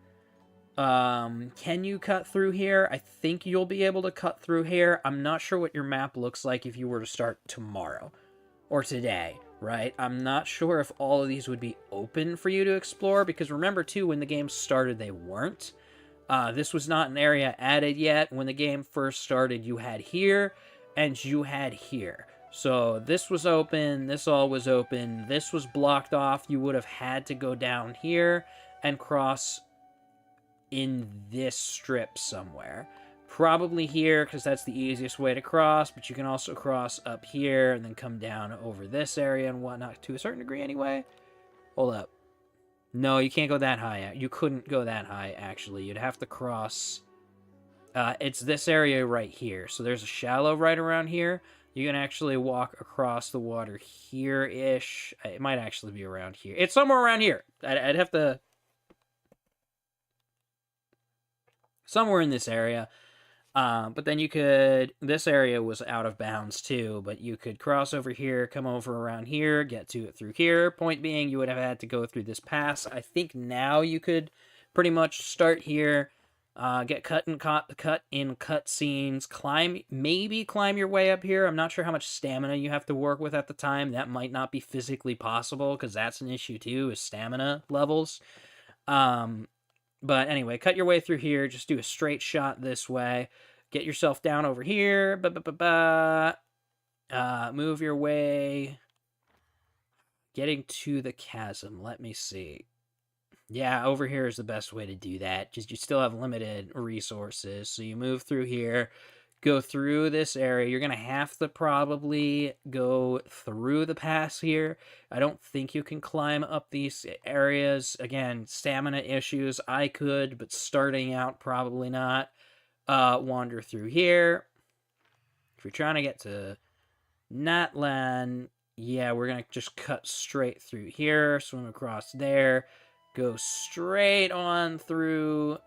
Can you cut through here? I think you'll be able to cut through here. I'm not sure what your map looks like if you were to start tomorrow or today. Right? I'm not sure if all of these would be open for you to explore, because remember, too, when the game started, they weren't. This was not an area added yet. When the game first started, you had here, and you had here. So this was open, this all was open, this was blocked off. You would have had to go down here and cross in this strip somewhere. Probably here, because that's the easiest way to cross, but you can also cross up here and then come down over this area and whatnot, to a certain degree anyway. Hold up. No, you can't go that high. You couldn't go that high, actually. You'd have to cross... it's this area right here. So there's a shallow right around here. You can actually walk across the water here-ish. It might actually be around here. It's somewhere around here. I'd have to... somewhere in this area. But then you could, this area was out of bounds too, but you could cross over here, come over around here, get to it through here. Point being, you would have had to go through this pass. I think now you could pretty much start here, get cut in cutscenes, maybe climb your way up here. I'm not sure how much stamina you have to work with at the time. That might not be physically possible, because that's an issue too, is stamina levels. But anyway, cut your way through here. Just do a straight shot this way. Get yourself down over here. Move your way. Getting to the chasm. Let me see. Yeah, over here is the best way to do that. Just you still have limited resources. So you move through here. Go through this area. You're going to have to probably go through the pass here. I don't think you can climb up these areas. Again, stamina issues. I could, but starting out, probably not. Wander through here. If you're trying to get to Natlan, yeah, we're going to just cut straight through here. Swim across there. Go straight on through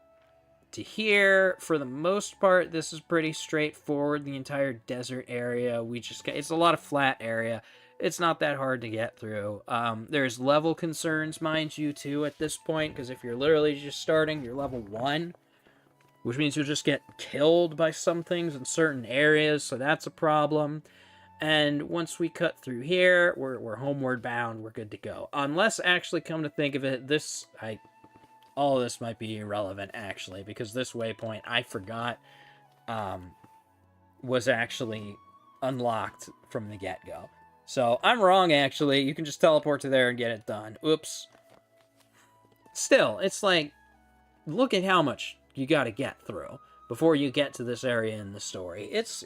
to here. For the most part, this is pretty straightforward. The entire desert area, it's a lot of flat area. It's not that hard to get through. There's level concerns, mind you, too, at this point, because if you're literally just starting, you're level 1, which means you'll just get killed by some things in certain areas, so that's a problem. And once we cut through here, we're homeward bound, we're good to go. Unless, actually, come to think of it, all of this might be irrelevant, actually, because this waypoint, I forgot, was actually unlocked from the get-go. So, I'm wrong, actually. You can just teleport to there and get it done. Oops. Still, it's like, look at how much you gotta get through. before you get to this area in the story. It's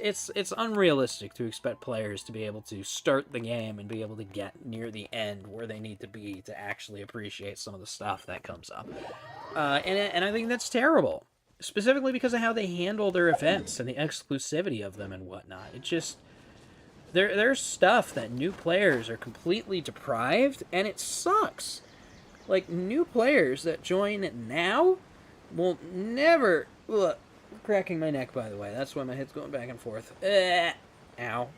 unrealistic to expect players to be able to start the game and be able to get near the end where they need to be to actually appreciate some of the stuff that comes up. And I think that's terrible, specifically because of how they handle their events and the exclusivity of them and whatnot. It just... There's stuff that new players are completely deprived, and it sucks. Like, new players that join now will never... Ugh, cracking my neck, by the way. That's why my head's going back and forth. Ow.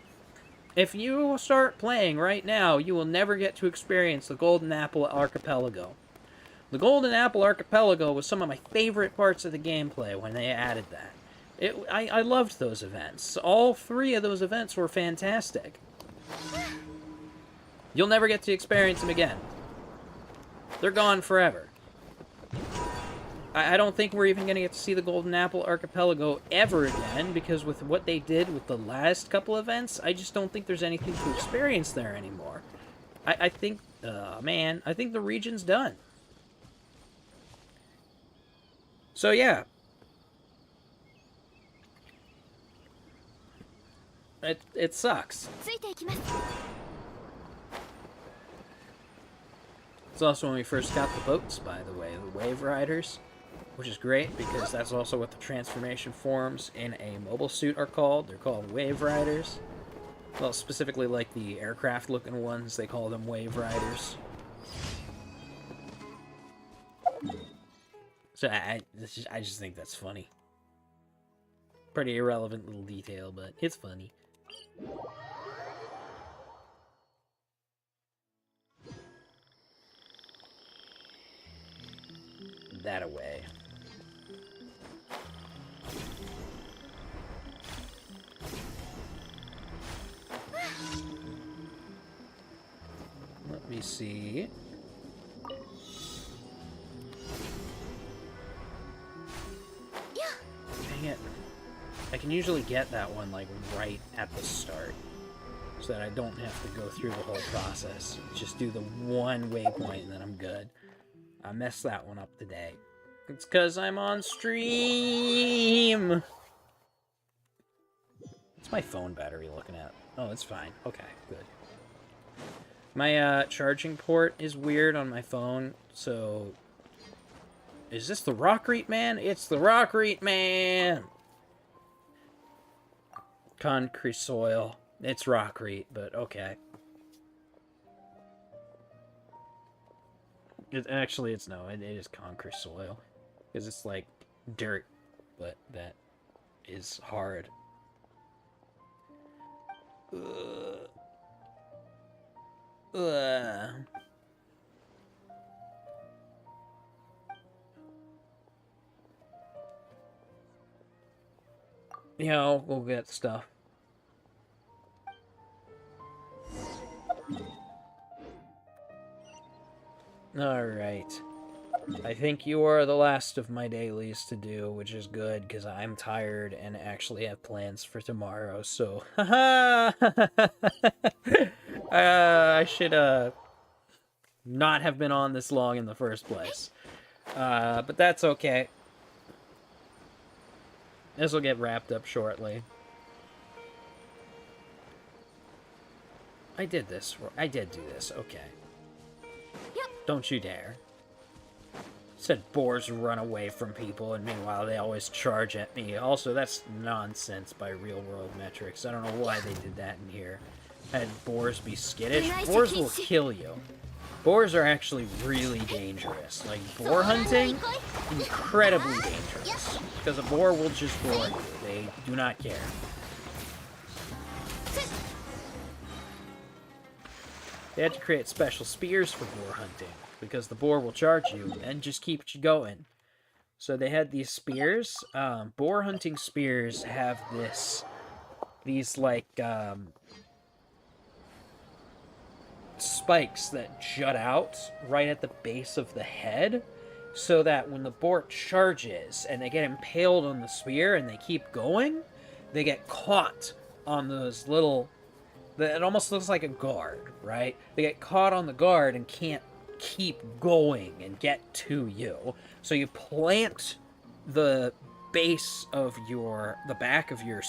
If you start playing right now, you will never get to experience the Golden Apple Archipelago. The Golden Apple Archipelago was some of my favorite parts of the gameplay when they added that. I loved those events. All 3 of those events were fantastic. You'll never get to experience them again. They're gone forever. I don't think we're even going to get to see the Golden Apple Archipelago ever again, because with what they did with the last couple events, I just don't think there's anything to experience there anymore. I think, man, I think the region's done. So yeah. It sucks. It's also when we first got the boats, by the way, the Wave Riders, which is great because that's also what the transformation forms in a mobile suit are called. They're called Wave Riders. Well, specifically like the aircraft-looking ones, they call them Wave Riders. So I just think that's funny. Pretty irrelevant little detail, but it's funny. That away. Let me see. Dang it. I can usually get that one, like, right at the start. So that I don't have to go through the whole process. Just do the one waypoint and then I'm good. I messed that one up today. It's because I'm on stream! What's my phone battery looking at? Oh, it's fine. Okay, good. My charging port is weird on my phone, so... Is this the Rockreet Man? It's the Rockreet Man! Concrete soil. It's Rockreet, but okay. It is concrete soil. Because it's like dirt, but that is hard. Ugh. Ugh. Yeah, we'll get stuff. Alright. I think you are the last of my dailies to do, which is good, because I'm tired and actually have plans for tomorrow, so... I should, not have been on this long in the first place. But that's okay. This will get wrapped up shortly. I did do this, okay. Don't you dare. Said boars run away from people, and meanwhile they always charge at me. Also, that's nonsense by real-world metrics. I don't know why they did that in here. Had boars be skittish? Boars will kill you. Boars are actually really dangerous. Like, boar hunting, incredibly dangerous. Because a boar will just gore you. They do not care. They had to create special spears for boar hunting, because the boar will charge you and just keep you going. So they had these spears. Boar hunting spears have these like, spikes that jut out right at the base of the head, so that when the boar charges and they get impaled on the spear and they keep going, they get caught on those little... It almost looks like a guard, right? They get caught on the guard and can't keep going and get to you. So you plant the base of the back of your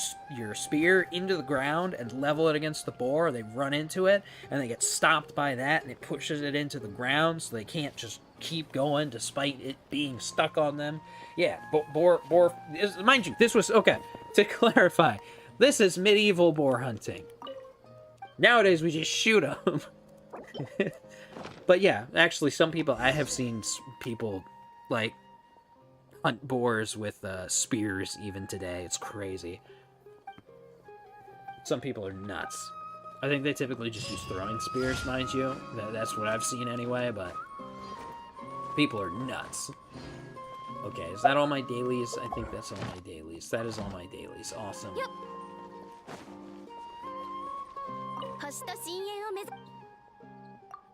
spear into the ground and level it against the boar. They run into it and they get stopped by that, and it pushes it into the ground, so they can't just keep going despite it being stuck on them. Yeah, boar. Mind you, this was okay. To clarify, this is medieval boar hunting. Nowadays, we just shoot them. But yeah, actually, some people, I have seen people, like, hunt boars with spears even today. It's crazy. Some people are nuts. I think they typically just use throwing spears, mind you. That's what I've seen anyway, but people are nuts. Okay, is that all my dailies? I think that's all my dailies. That is all my dailies. Awesome. Yep. 星と深淵を目指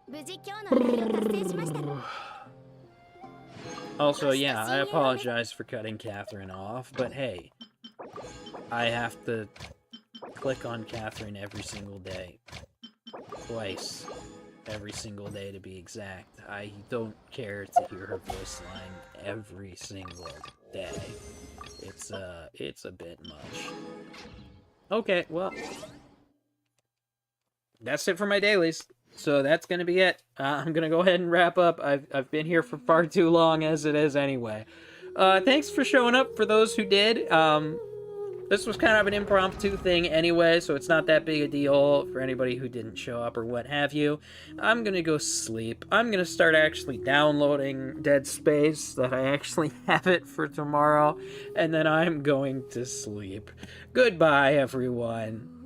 無事今日の目標を達成しました。 Also, yeah, I apologize for cutting Catherine off, but hey, I have to click on Catherine every single day. Twice. Every single day, to be exact. I don't care to hear her voice line every single day. It's a bit much. Okay, well, that's it for my dailies. So that's gonna be it. I'm gonna go ahead and wrap up. I've been here for far too long as it is anyway. Thanks for showing up for those who did. This was kind of an impromptu thing anyway, so it's not that big a deal for anybody who didn't show up or what have you. I'm gonna go sleep. I'm gonna start actually downloading Dead Space, that I actually have it for tomorrow, and then I'm going to sleep. Goodbye, everyone.